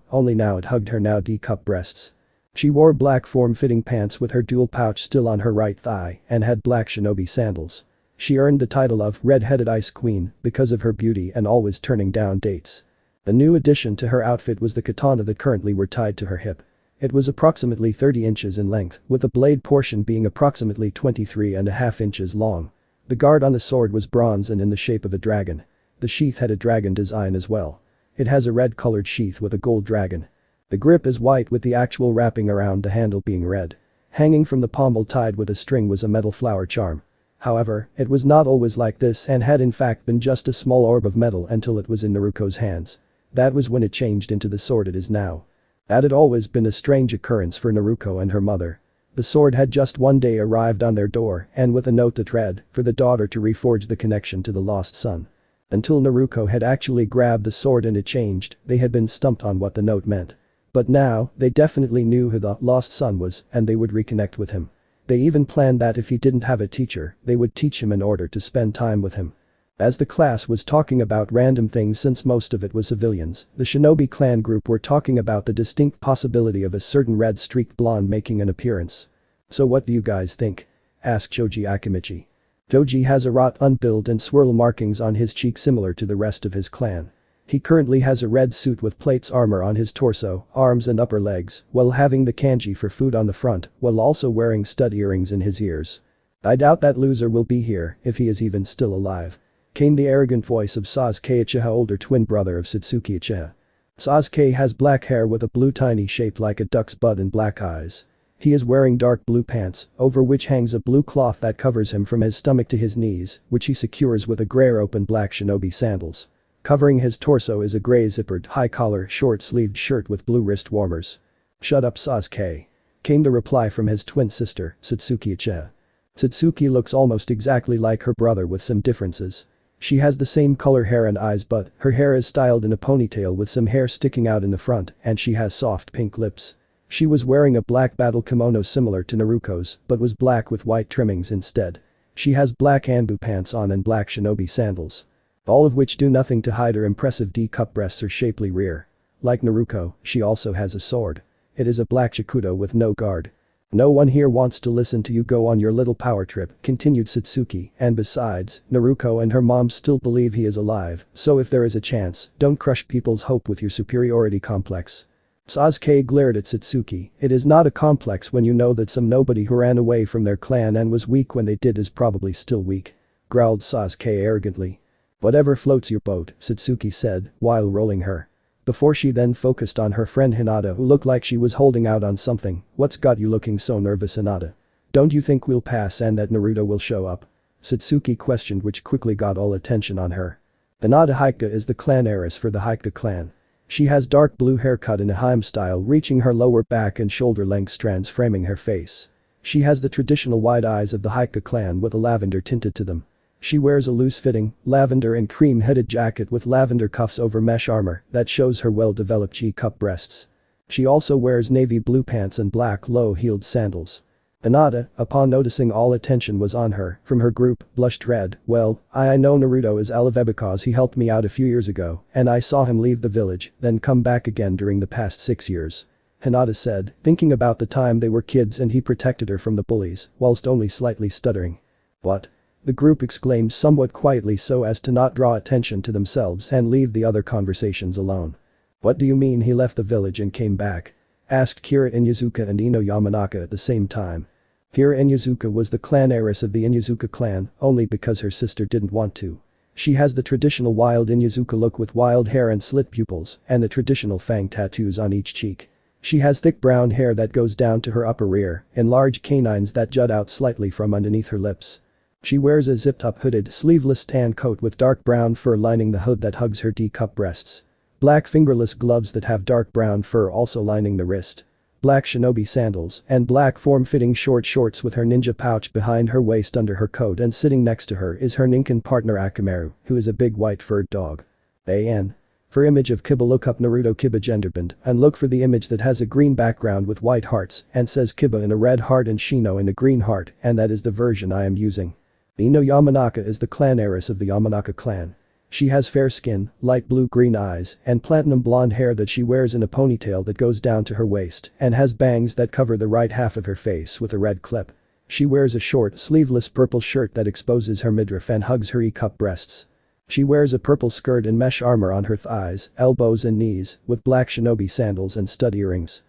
only now it hugged her now D-cup breasts. She wore black form-fitting pants with her dual pouch still on her right thigh and had black shinobi sandals. She earned the title of Red-Headed Ice Queen because of her beauty and always turning down dates. The new addition to her outfit was the katana that currently were tied to her hip. It was approximately 30 inches in length, with the blade portion being approximately 23.5 inches long. The guard on the sword was bronze and in the shape of a dragon. The sheath had a dragon design as well. It has a red-colored sheath with a gold dragon. The grip is white with the actual wrapping around the handle being red. Hanging from the pommel tied with a string was a metal flower charm. However, it was not always like this and had in fact been just a small orb of metal until it was in Naruto's hands. That was when it changed into the sword it is now. That had always been a strange occurrence for Naruto and her mother. The sword had just one day arrived on their door and with a note that read, for the daughter to reforge the connection to the lost son. Until Naruto had actually grabbed the sword and it changed, they had been stumped on what the note meant. But now, they definitely knew who the lost son was and they would reconnect with him. They even planned that if he didn't have a teacher, they would teach him in order to spend time with him. As the class was talking about random things since most of it was civilians, the shinobi clan group were talking about the distinct possibility of a certain red-streaked blonde making an appearance. So what do you guys think? Asked Choji Akimichi. Choji has a rot unbuild and swirl markings on his cheek similar to the rest of his clan. He currently has a red suit with plates armor on his torso, arms and upper legs, while having the kanji for food on the front, while also wearing stud earrings in his ears. I doubt that loser will be here if he is even still alive. Came the arrogant voice of Sasuke Uchiha, older twin brother of Satsuki Uchiha. Sasuke has black hair with a blue tiny shaped like a duck's butt and black eyes. He is wearing dark blue pants, over which hangs a blue cloth that covers him from his stomach to his knees, which he secures with a gray open black shinobi sandals. Covering his torso is a gray zippered, high-collar, short-sleeved shirt with blue wrist warmers. Shut up Sasuke. Came the reply from his twin sister, Satsuki Uchiha. Satsuki looks almost exactly like her brother with some differences. She has the same color hair and eyes but her hair is styled in a ponytail with some hair sticking out in the front and she has soft pink lips. She was wearing a black battle kimono similar to Naruto's but was black with white trimmings instead. She has black anbu pants on and black shinobi sandals. All of which do nothing to hide her impressive D-cup breasts or shapely rear. Like Naruto, she also has a sword. It is a black shakudo with no guard. No one here wants to listen to you go on your little power trip, continued Satsuki, and besides, Naruto and her mom still believe he is alive, so if there is a chance, don't crush people's hope with your superiority complex. Sasuke glared at Satsuki. It is not a complex when you know that some nobody who ran away from their clan and was weak when they did is probably still weak. Growled Sasuke arrogantly. Whatever floats your boat, Satsuki said, while rolling her. Before she then focused on her friend Hinata who looked like she was holding out on something. What's got you looking so nervous, Hinata? Don't you think we'll pass and that Naruto will show up? Satsuki questioned, which quickly got all attention on her. Hinata Hyuga is the clan heiress for the Hyuga clan. She has dark blue hair cut in a Harem style reaching her lower back and shoulder length strands framing her face. She has the traditional wide eyes of the Hyuga clan with a lavender tinted to them. She wears a loose-fitting, lavender and cream-headed jacket with lavender cuffs over mesh armor that shows her well-developed G-cup breasts. She also wears navy blue pants and black low-heeled sandals. Hinata, upon noticing all attention was on her from her group, blushed red. Well, I know Naruto is alive because he helped me out a few years ago and I saw him leave the village, then come back again during the past 6 years. Hinata said, thinking about the time they were kids and he protected her from the bullies, whilst only slightly stuttering. What? The group exclaimed somewhat quietly so as to not draw attention to themselves and leave the other conversations alone. What do you mean he left the village and came back? Asked Kira Inuzuka and Ino Yamanaka at the same time. Kira Inuzuka was the clan heiress of the Inuzuka clan, only because her sister didn't want to. She has the traditional wild Inuzuka look with wild hair and slit pupils, and the traditional fang tattoos on each cheek. She has thick brown hair that goes down to her upper rear, and large canines that jut out slightly from underneath her lips. She wears a zipped-up hooded, sleeveless tan coat with dark brown fur lining the hood that hugs her D-cup breasts. Black fingerless gloves that have dark brown fur also lining the wrist. Black shinobi sandals, and black form-fitting short shorts with her ninja pouch behind her waist under her coat, and sitting next to her is her Ninken partner Akamaru, who is a big white furred dog. For image of Kiba, look up Naruto Kiba Genderbend and look for the image that has a green background with white hearts and says Kiba in a red heart and Shino in a green heart, and that is the version I am using. Ino Yamanaka is the clan heiress of the Yamanaka clan. She has fair skin, light blue-green eyes, and platinum blonde hair that she wears in a ponytail that goes down to her waist and has bangs that cover the right half of her face with a red clip. She wears a short, sleeveless purple shirt that exposes her midriff and hugs her E-cup breasts. She wears a purple skirt and mesh armor on her thighs, elbows and knees, with black shinobi sandals and stud earrings.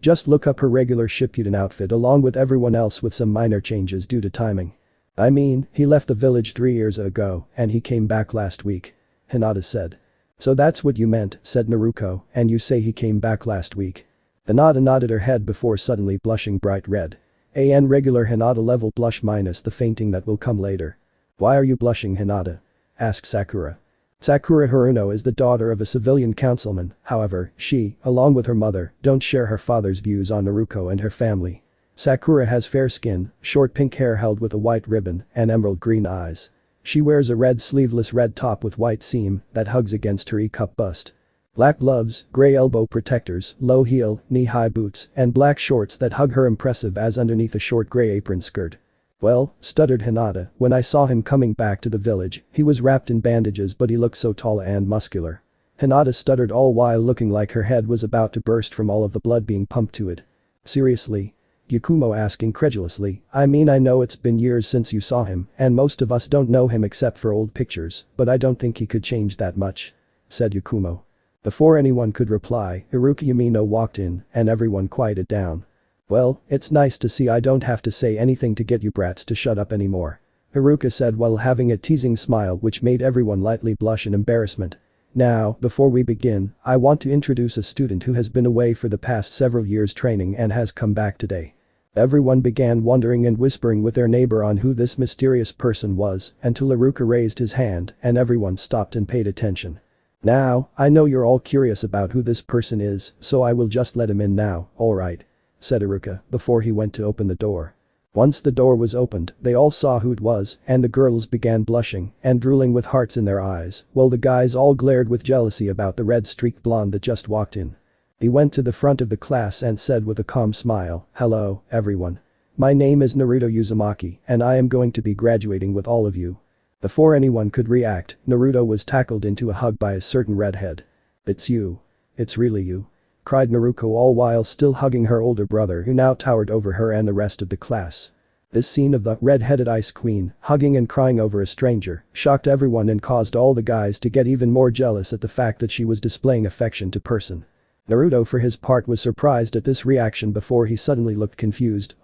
Just look up her regular Shippuden outfit along with everyone else with some minor changes due to timing. I mean, he left the village 3 years ago, and he came back last week. Hinata said. So that's what you meant, said Naruto, and you say he came back last week. Hinata nodded her head before suddenly blushing bright red. Regular Hinata level blush minus the fainting that will come later. Why are you blushing, Hinata? Asked Sakura. Sakura Haruno is the daughter of a civilian councilman, however, she, along with her mother, don't share her father's views on Naruto and her family. Sakura has fair skin, short pink hair held with a white ribbon, and emerald green eyes. She wears a red sleeveless red top with white seam that hugs against her E-cup bust. Black gloves, grey elbow protectors, low heel, knee-high boots, and black shorts that hug her impressive as underneath a short grey apron skirt. Well, stuttered Hinata, when I saw him coming back to the village, he was wrapped in bandages but he looked so tall and muscular. Hinata stuttered all while looking like her head was about to burst from all of the blood being pumped to it. Seriously? Yakumo asked incredulously, I mean I know it's been years since you saw him, and most of us don't know him except for old pictures, but I don't think he could change that much. Said Yakumo. Before anyone could reply, Iruka Yamino walked in, and everyone quieted down. Well, it's nice to see I don't have to say anything to get you brats to shut up anymore. Iruka said while having a teasing smile which made everyone lightly blush in embarrassment. Now, before we begin, I want to introduce a student who has been away for the past several years training and has come back today. Everyone began wondering and whispering with their neighbor on who this mysterious person was until Iruka raised his hand and everyone stopped and paid attention. Now, I know you're all curious about who this person is, so I will just let him in now, alright? Said Iruka before he went to open the door. Once the door was opened, they all saw who it was, and the girls began blushing and drooling with hearts in their eyes, while the guys all glared with jealousy about the red-streaked blonde that just walked in. He went to the front of the class and said with a calm smile, hello, everyone. My name is Naruto Uzumaki, and I am going to be graduating with all of you. Before anyone could react, Naruto was tackled into a hug by a certain redhead. It's you. It's really you. Cried Naruto all while still hugging her older brother who now towered over her and the rest of the class. This scene of the red-headed ice queen hugging and crying over a stranger shocked everyone and caused all the guys to get even more jealous at the fact that she was displaying affection to person. Naruto for his part was surprised at this reaction before he suddenly looked confused.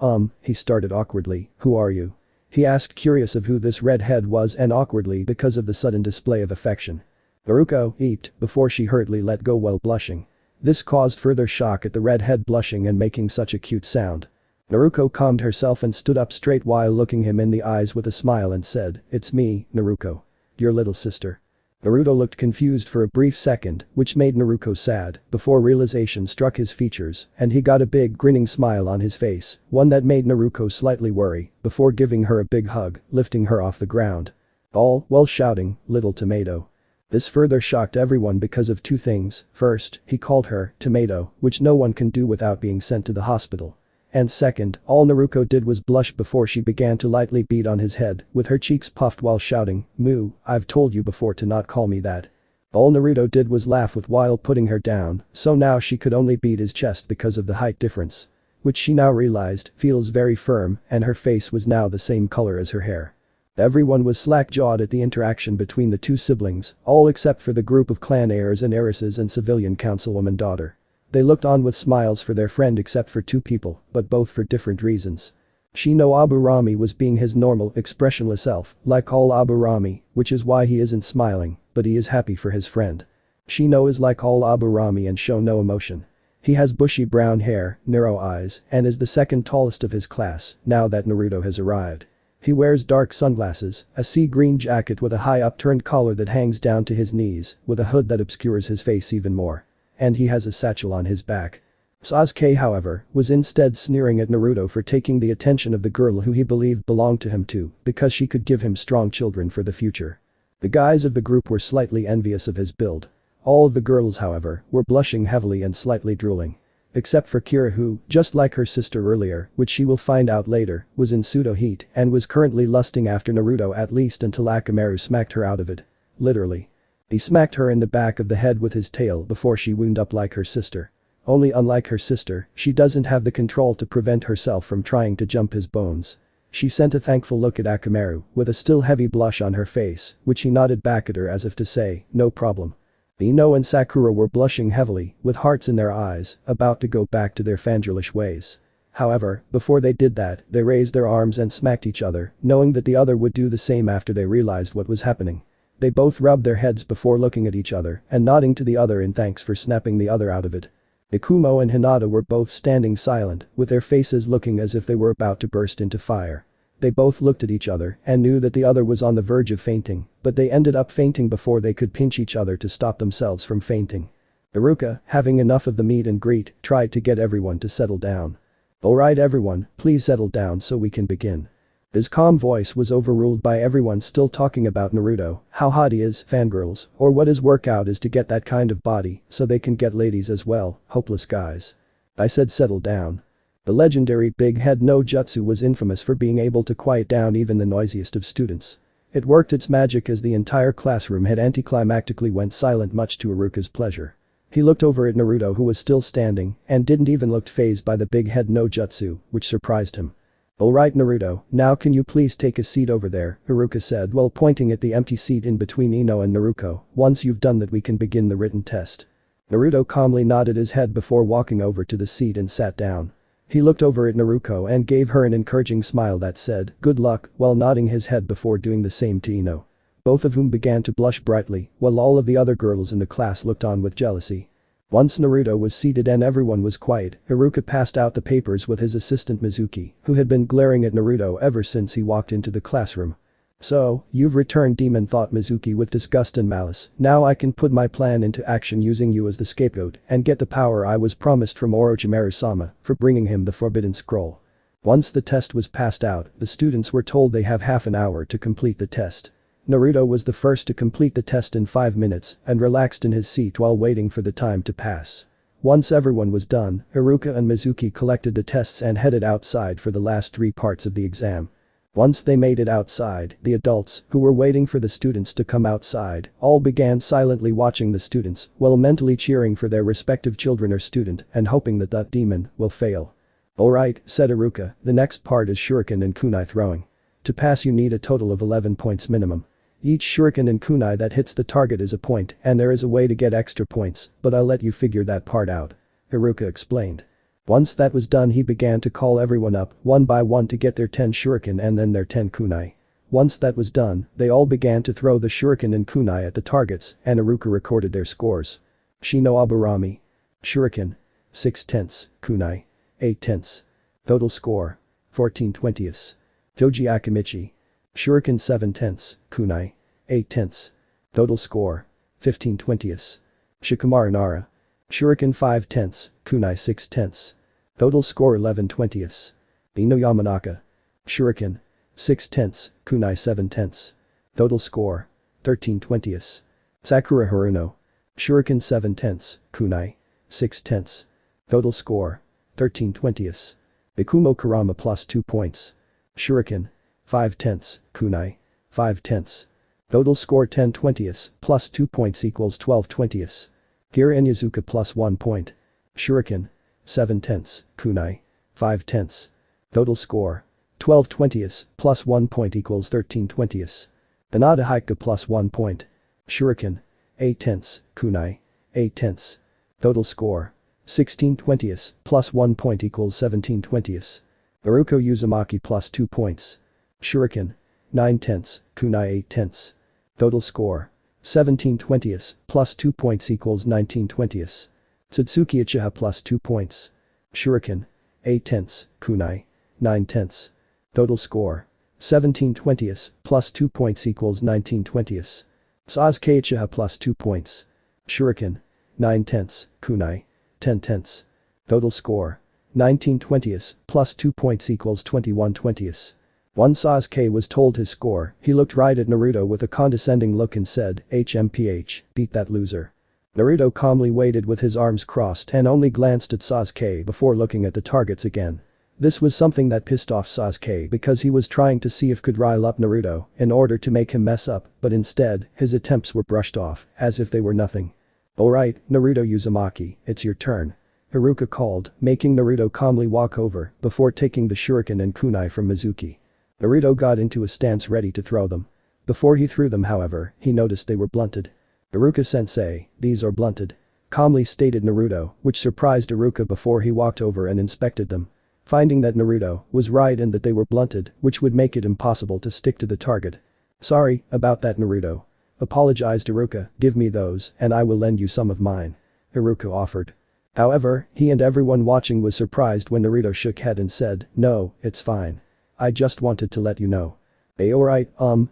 He started awkwardly, who are you? He asked curious of who this redhead was and awkwardly because of the sudden display of affection. Naruto eeped before she hurriedly let go while blushing. This caused further shock at the redhead blushing and making such a cute sound. Naruto calmed herself and stood up straight while looking him in the eyes with a smile and said, it's me, Naruto. Your little sister. Naruto looked confused for a brief second, which made Naruto sad, before realization struck his features and he got a big grinning smile on his face, one that made Naruto slightly worry, before giving her a big hug, lifting her off the ground. All while shouting, little tomato. This further shocked everyone because of two things. First, he called her tomato, which no one can do without being sent to the hospital. And second, all Naruto did was blush before she began to lightly beat on his head, with her cheeks puffed while shouting, Moo, I've told you before to not call me that. All Naruto did was laugh while putting her down, so now she could only beat his chest because of the height difference. Which she now realized feels very firm and her face was now the same color as her hair. Everyone was slack-jawed at the interaction between the two siblings, all except for the group of clan heirs and heiresses and civilian councilwoman daughter. They looked on with smiles for their friend except for two people, but both for different reasons. Shino Aburami was being his normal, expressionless self, like all Aburami, which is why he isn't smiling, but he is happy for his friend. Shino is like all Aburami and show no emotion. He has bushy brown hair, narrow eyes, and is the second tallest of his class, now that Naruto has arrived. He wears dark sunglasses, a sea green jacket with a high upturned collar that hangs down to his knees, with a hood that obscures his face even more. And he has a satchel on his back. Sasuke, however, was instead sneering at Naruto for taking the attention of the girl who he believed belonged to him too, because she could give him strong children for the future. The guys of the group were slightly envious of his build. All of the girls, however, were blushing heavily and slightly drooling. Except for Kira who, just like her sister earlier, which she will find out later, was in pseudo heat and was currently lusting after Naruto at least until Akamaru smacked her out of it. Literally. He smacked her in the back of the head with his tail before she wound up like her sister. Only unlike her sister, she doesn't have the control to prevent herself from trying to jump his bones. She sent a thankful look at Akamaru with a still heavy blush on her face, which he nodded back at her as if to say, no problem. Ino and Sakura were blushing heavily, with hearts in their eyes, about to go back to their fangirlish ways. However, before they did that, they raised their arms and smacked each other, knowing that the other would do the same after they realized what was happening. They both rubbed their heads before looking at each other and nodding to the other in thanks for snapping the other out of it. Ikumo and Hinata were both standing silent, with their faces looking as if they were about to burst into fire. They both looked at each other and knew that the other was on the verge of fainting, but they ended up fainting before they could pinch each other to stop themselves from fainting. Iruka, having enough of the meet and greet, tried to get everyone to settle down. Alright everyone, please settle down so we can begin. His calm voice was overruled by everyone still talking about Naruto, how hot he is, fangirls, or what his workout is to get that kind of body so they can get ladies as well, hopeless guys. I said settle down. The legendary Big Head no Jutsu was infamous for being able to quiet down even the noisiest of students. It worked its magic as the entire classroom had anticlimactically went silent much to Iruka's pleasure. He looked over at Naruto who was still standing and didn't even look fazed by the Big Head no Jutsu, which surprised him. Alright Naruto, now can you please take a seat over there, Iruka said while pointing at the empty seat in between Ino and Naruto. Once you've done that we can begin the written test. Naruto calmly nodded his head before walking over to the seat and sat down. He looked over at Naruto and gave her an encouraging smile that said, good luck, while nodding his head before doing the same to Ino. Both of whom began to blush brightly, while all of the other girls in the class looked on with jealousy. Once Naruto was seated and everyone was quiet, Iruka passed out the papers with his assistant Mizuki, who had been glaring at Naruto ever since he walked into the classroom. So, you've returned demon, thought Mizuki with disgust and malice. Now I can put my plan into action using you as the scapegoat and get the power I was promised from Orochimaru-sama for bringing him the forbidden scroll. Once the test was passed out, the students were told they have half an hour to complete the test. Naruto was the first to complete the test in 5 minutes and relaxed in his seat while waiting for the time to pass. Once everyone was done, Iruka and Mizuki collected the tests and headed outside for the last 3 parts of the exam. Once they made it outside, the adults, who were waiting for the students to come outside, all began silently watching the students while mentally cheering for their respective children or student and hoping that that demon will fail. Alright, said Iruka, the next part is shuriken and kunai throwing. To pass you need a total of 11 points minimum. Each shuriken and kunai that hits the target is a point and there is a way to get extra points, but I'll let you figure that part out. Iruka explained. Once that was done he began to call everyone up one by one to get their 10 shuriken and then their 10 kunai. Once that was done, they all began to throw the shuriken and kunai at the targets and Iruka recorded their scores. Shino Aburami. Shuriken. 6/10, kunai. 8/10. Total score. 14/20. Toji Akamichi. Shuriken 7/10, kunai. 8/10. Total score. 15/20. Shikamaru Nara. Shuriken 5/10, kunai 6/10. Total score 11/20. Ino Yamanaka. Shuriken. 6/10, kunai 7/10. Total score. 13/20. Sakura Haruno. Shuriken 7/10, kunai. 6/10. Total score. 13/20. Ikumo Kurama plus 2 points. Shuriken. 5/10, kunai. 5/10. Total score 10 20ths, plus 2 points equals 12 20ths. Gear Inyazuka plus 1 point. Shuriken. 7 tenths, kunai. 5 tenths. Total score. 12 20ths, plus 1 point equals 13 20ths. Hinata Haiku plus 1 point. Shuriken. 8 tenths, kunai. 8 tenths. Total score. 16 20ths, plus 1 point equals 17 20ths. Naruto Uzumaki plus 2 points. Shuriken. 9 tenths, kunai 8 tenths. Total score. 17 20ths, plus 2 points equals 19 20ths. Satsuki Uchiha plus 2 points. Shuriken. 8 tenths, kunai. 9 tenths. Total score. 17 20ths, plus 2 points equals 19 20ths. Sasuke Uchiha plus 2 points. Shuriken. 9 tenths, kunai. 10 tenths. Total score. 19 20ths, plus 2 points equals 21 20ths. When Sasuke was told his score, he looked right at Naruto with a condescending look and said, HMPH, beat that loser. Naruto calmly waited with his arms crossed and only glanced at Sasuke before looking at the targets again. This was something that pissed off Sasuke because he was trying to see if could rile up Naruto in order to make him mess up, but instead, his attempts were brushed off, as if they were nothing. Alright, Naruto Uzumaki, it's your turn. Iruka called, making Naruto calmly walk over before taking the shuriken and kunai from Mizuki. Naruto got into a stance ready to throw them. Before he threw them however, he noticed they were blunted. Iruka-sensei, these are blunted. Calmly stated Naruto, which surprised Iruka before he walked over and inspected them. Finding that Naruto was right and that they were blunted, which would make it impossible to stick to the target. Sorry about that Naruto. Apologized Iruka, give me those and I will lend you some of mine. Iruka offered. However, he and everyone watching was surprised when Naruto shook head and said, no, it's fine. I just wanted to let you know. Alright,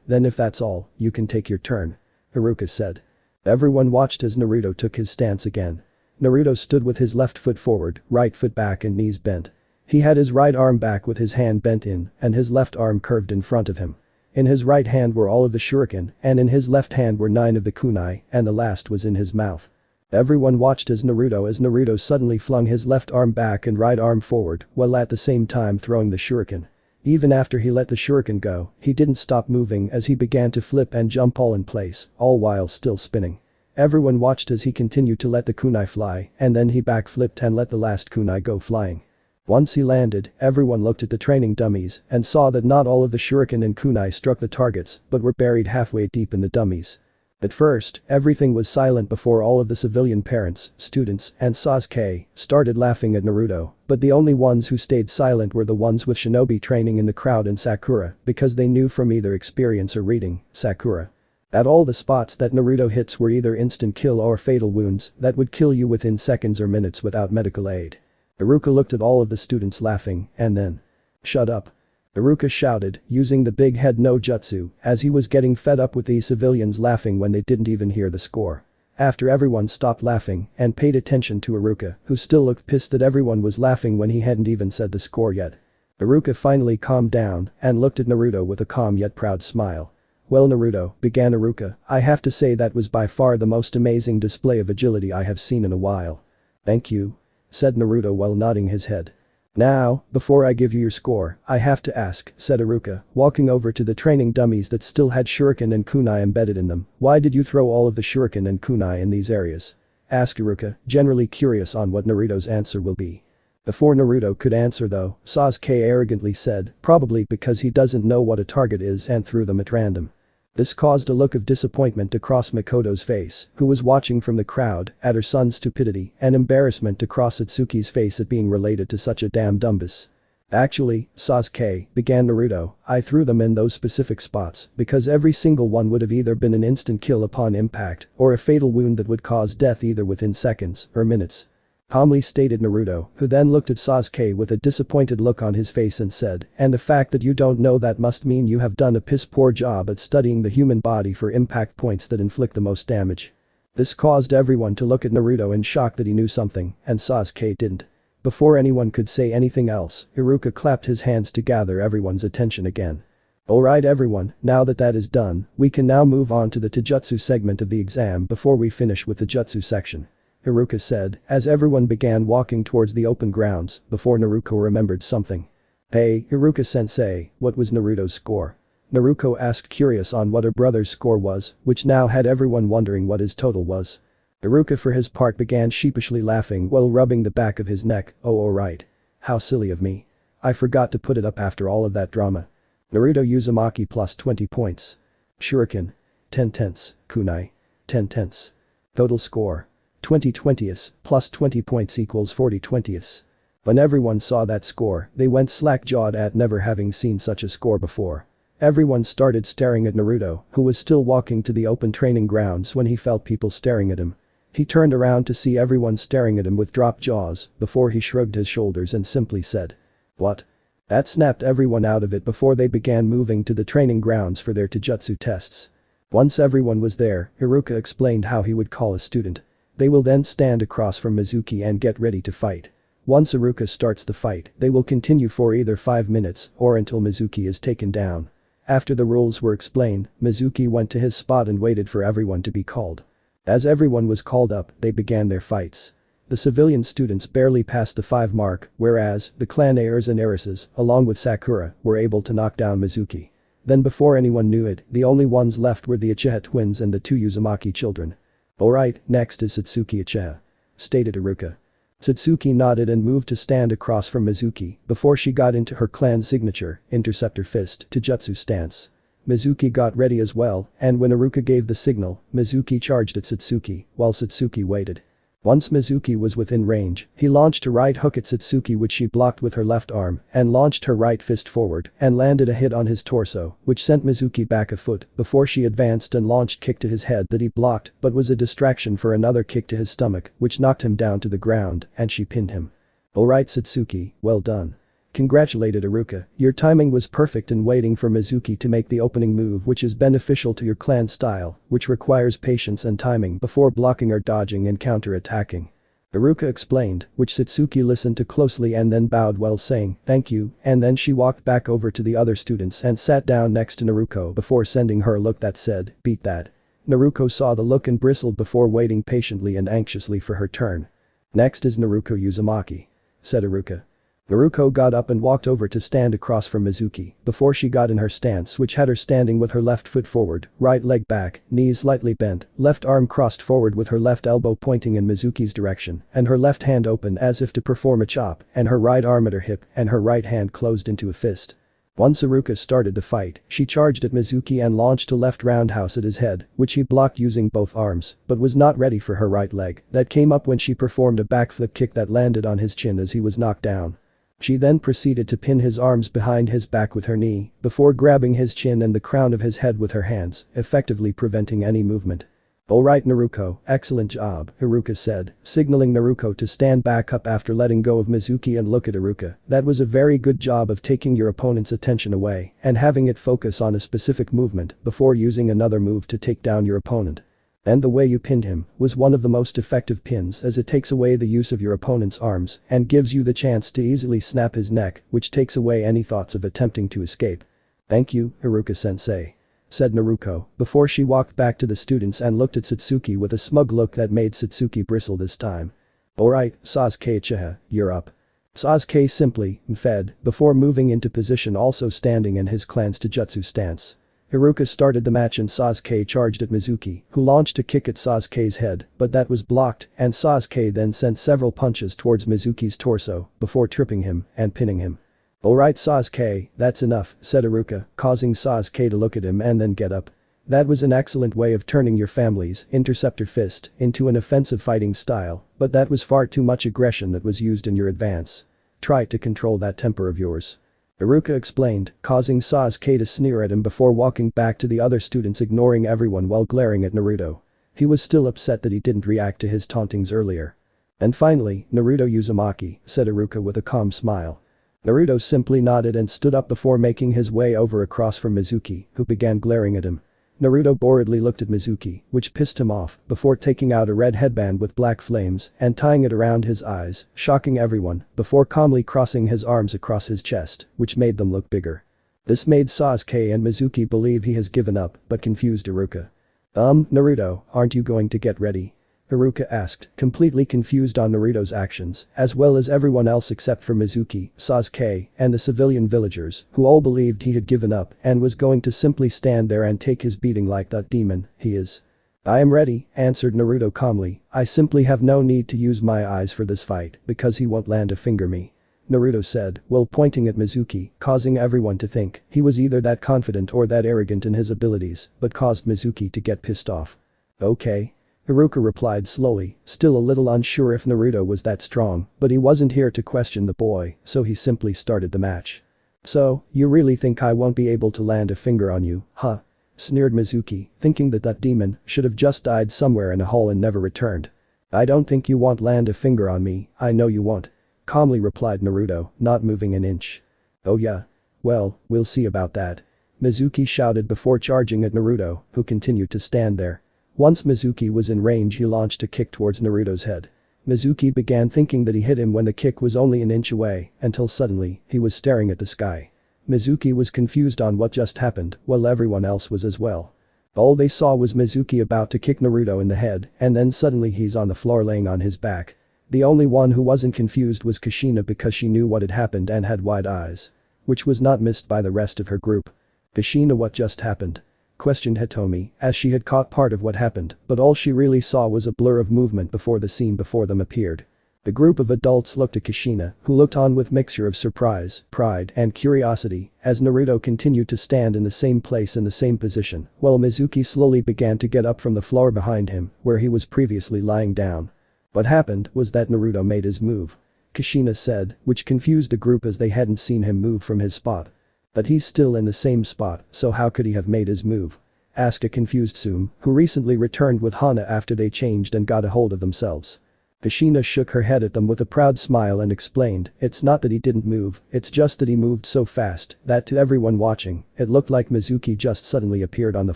then if that's all, you can take your turn. Iruka said. Everyone watched as Naruto took his stance again. Naruto stood with his left foot forward, right foot back and knees bent. He had his right arm back with his hand bent in and his left arm curved in front of him. In his right hand were all of the shuriken and in his left hand were 9 of the kunai and the last was in his mouth. Everyone watched as Naruto suddenly flung his left arm back and right arm forward while at the same time throwing the shuriken. Even after he let the shuriken go, he didn't stop moving as he began to flip and jump all in place, all while still spinning. Everyone watched as he continued to let the kunai fly and then he backflipped and let the last kunai go flying. Once he landed, everyone looked at the training dummies and saw that not all of the shuriken and kunai struck the targets but were buried halfway deep in the dummies. At first, everything was silent before all of the civilian parents, students, and Sasuke started laughing at Naruto, but the only ones who stayed silent were the ones with shinobi training in the crowd and Sakura because they knew from either experience or reading, Sakura. At all the spots that Naruto hits were either instant kill or fatal wounds that would kill you within seconds or minutes without medical aid. Iruka looked at all of the students laughing and then. Shut up. Iruka shouted, using the big head no jutsu, as he was getting fed up with these civilians laughing when they didn't even hear the score. After everyone stopped laughing and paid attention to Iruka, who still looked pissed that everyone was laughing when he hadn't even said the score yet. Iruka finally calmed down and looked at Naruto with a calm yet proud smile. Well Naruto, began Iruka, I have to say that was by far the most amazing display of agility I have seen in a while. Thank you. Said Naruto while nodding his head. Now, before I give you your score, I have to ask, said Iruka, walking over to the training dummies that still had shuriken and kunai embedded in them, why did you throw all of the shuriken and kunai in these areas? Asked Iruka, generally curious on what Naruto's answer will be. Before Naruto could answer though, Sasuke arrogantly said, probably because he doesn't know what a target is and threw them at random. This caused a look of disappointment to cross Makoto's face, who was watching from the crowd at her son's stupidity and embarrassment to cross Atsuki's face at being related to such a damn dumbus. Actually, Sasuke, began Naruto, I threw them in those specific spots because every single one would have either been an instant kill upon impact or a fatal wound that would cause death either within seconds or minutes. Calmly stated Naruto, who then looked at Sasuke with a disappointed look on his face and said, and the fact that you don't know that must mean you have done a piss poor job at studying the human body for impact points that inflict the most damage. This caused everyone to look at Naruto in shock that he knew something, and Sasuke didn't. Before anyone could say anything else, Iruka clapped his hands to gather everyone's attention again. Alright everyone, now that that is done, we can now move on to the Taijutsu segment of the exam before we finish with the Jutsu section. Iruka said, as everyone began walking towards the open grounds, before Naruto remembered something. Hey, Iruka-sensei, what was Naruto's score? Naruto asked, curious on what her brother's score was, which now had everyone wondering what his total was. Iruka for his part began sheepishly laughing while rubbing the back of his neck. Oh right. How silly of me. I forgot to put it up after all of that drama. Naruto Uzumaki plus 20 points. Shuriken. 10 tenths. Kunai. 10 tenths. Total score. 20 20ths plus 20 points equals 40 20ths. When everyone saw that score, they went slack-jawed at never having seen such a score before. Everyone started staring at Naruto, who was still walking to the open training grounds when he felt people staring at him. He turned around to see everyone staring at him with dropped jaws before he shrugged his shoulders and simply said, "What?" That snapped everyone out of it before they began moving to the training grounds for their taijutsu tests. Once everyone was there, Iruka explained how he would call a student. They will then stand across from Mizuki and get ready to fight. Once Iruka starts the fight, they will continue for either 5 minutes or until Mizuki is taken down. After the rules were explained, Mizuki went to his spot and waited for everyone to be called. As everyone was called up, they began their fights. The civilian students barely passed the 5 mark, whereas the clan heirs and heiresses, along with Sakura, were able to knock down Mizuki. Then before anyone knew it, the only ones left were the Uchiha twins and the 2 Uzumaki children. "Alright, next is Satsuki Uchiha," stated Iruka. Satsuki nodded and moved to stand across from Mizuki before she got into her clan's signature, interceptor fist, taijutsu stance. Mizuki got ready as well, and when Iruka gave the signal, Mizuki charged at Satsuki, while Satsuki waited. Once Mizuki was within range, he launched a right hook at Satsuki which she blocked with her left arm and launched her right fist forward and landed a hit on his torso, which sent Mizuki back a foot before she advanced and launched kick to his head that he blocked but was a distraction for another kick to his stomach which knocked him down to the ground and she pinned him. "Alright Satsuki, well done," congratulated Iruka, "your timing was perfect in waiting for Mizuki to make the opening move which is beneficial to your clan style, which requires patience and timing before blocking or dodging and counter-attacking." Iruka explained, which Satsuki listened to closely and then bowed while saying, "Thank you," and then she walked back over to the other students and sat down next to Naruto before sending her a look that said, "Beat that." Naruto saw the look and bristled before waiting patiently and anxiously for her turn. "Next is Naruto Uzumaki," said Iruka. Naruto got up and walked over to stand across from Mizuki before she got in her stance which had her standing with her left foot forward, right leg back, knees slightly bent, left arm crossed forward with her left elbow pointing in Mizuki's direction and her left hand open as if to perform a chop and her right arm at her hip and her right hand closed into a fist. Once Iruka started the fight, she charged at Mizuki and launched a left roundhouse at his head, which he blocked using both arms, but was not ready for her right leg that came up when she performed a backflip kick that landed on his chin as he was knocked down. She then proceeded to pin his arms behind his back with her knee before grabbing his chin and the crown of his head with her hands, effectively preventing any movement. "Alright Naruto, excellent job," Iruka said, signaling Naruto to stand back up after letting go of Mizuki and look at Iruka. "That was a very good job of taking your opponent's attention away and having it focus on a specific movement before using another move to take down your opponent. And the way you pinned him was one of the most effective pins as it takes away the use of your opponent's arms and gives you the chance to easily snap his neck, which takes away any thoughts of attempting to escape." "Thank you, Iruka-sensei," said Naruto before she walked back to the students and looked at Satsuki with a smug look that made Satsuki bristle this time. "Alright, Sasuke Uchiha, you're up." Sasuke simply fed before moving into position, also standing in his clan's taijutsu stance. Iruka started the match and Sasuke charged at Mizuki, who launched a kick at Sasuke's head, but that was blocked and Sasuke then sent several punches towards Mizuki's torso before tripping him and pinning him. "Alright Sasuke, that's enough," said Iruka, causing Sasuke to look at him and then get up. "That was an excellent way of turning your family's interceptor fist into an offensive fighting style, but that was far too much aggression that was used in your advance. Try to control that temper of yours," Iruka explained, causing Sasuke to sneer at him before walking back to the other students, ignoring everyone while glaring at Naruto. He was still upset that he didn't react to his tauntings earlier. "And finally, Naruto Uzumaki," said Iruka with a calm smile. Naruto simply nodded and stood up before making his way over across from Mizuki, who began glaring at him. Naruto boredly looked at Mizuki, which pissed him off, before taking out a red headband with black flames and tying it around his eyes, shocking everyone, before calmly crossing his arms across his chest, which made them look bigger. This made Sasuke and Mizuki believe he has given up, but confused Iruka. Naruto, aren't you going to get ready?" Iruka asked, completely confused on Naruto's actions, as well as everyone else except for Mizuki, Sasuke, and the civilian villagers, who all believed he had given up and was going to simply stand there and take his beating like that demon he is. I am ready, answered Naruto calmly, I simply have no need to use my eyes for this fight because he won't land a finger me. Naruto said, while pointing at Mizuki, causing everyone to think he was either that confident or that arrogant in his abilities, but caused Mizuki to get pissed off. Okay. Iruka replied slowly, still a little unsure if Naruto was that strong, but he wasn't here to question the boy, so he simply started the match. So, you really think I won't be able to land a finger on you, huh? Sneered Mizuki, thinking that that demon should have just died somewhere in a hole and never returned. I don't think you won't land a finger on me, I know you won't. Calmly replied Naruto, not moving an inch. Oh yeah? Well, we'll see about that. Mizuki shouted before charging at Naruto, who continued to stand there. Once Mizuki was in range he launched a kick towards Naruto's head. Mizuki began thinking that he hit him when the kick was only an inch away, until suddenly, he was staring at the sky. Mizuki was confused on what just happened, while everyone else was as well. All they saw was Mizuki about to kick Naruto in the head, and then suddenly he's on the floor laying on his back. The only one who wasn't confused was Kushina because she knew what had happened and had wide eyes. Which was not missed by the rest of her group. Kushina, what just happened? Questioned Hitomi, as she had caught part of what happened, but all she really saw was a blur of movement before the scene before them appeared. The group of adults looked at Kushina, who looked on with mixture of surprise, pride, and curiosity, as Naruto continued to stand in the same place in the same position, while Mizuki slowly began to get up from the floor behind him, where he was previously lying down. What happened was that Naruto made his move. Kushina said, which confused the group as they hadn't seen him move from his spot. But he's still in the same spot, so how could he have made his move? Asked a confused Tsume, who recently returned with Hana after they changed and got a hold of themselves. Kushina shook her head at them with a proud smile and explained, it's not that he didn't move, it's just that he moved so fast that to everyone watching, it looked like Mizuki just suddenly appeared on the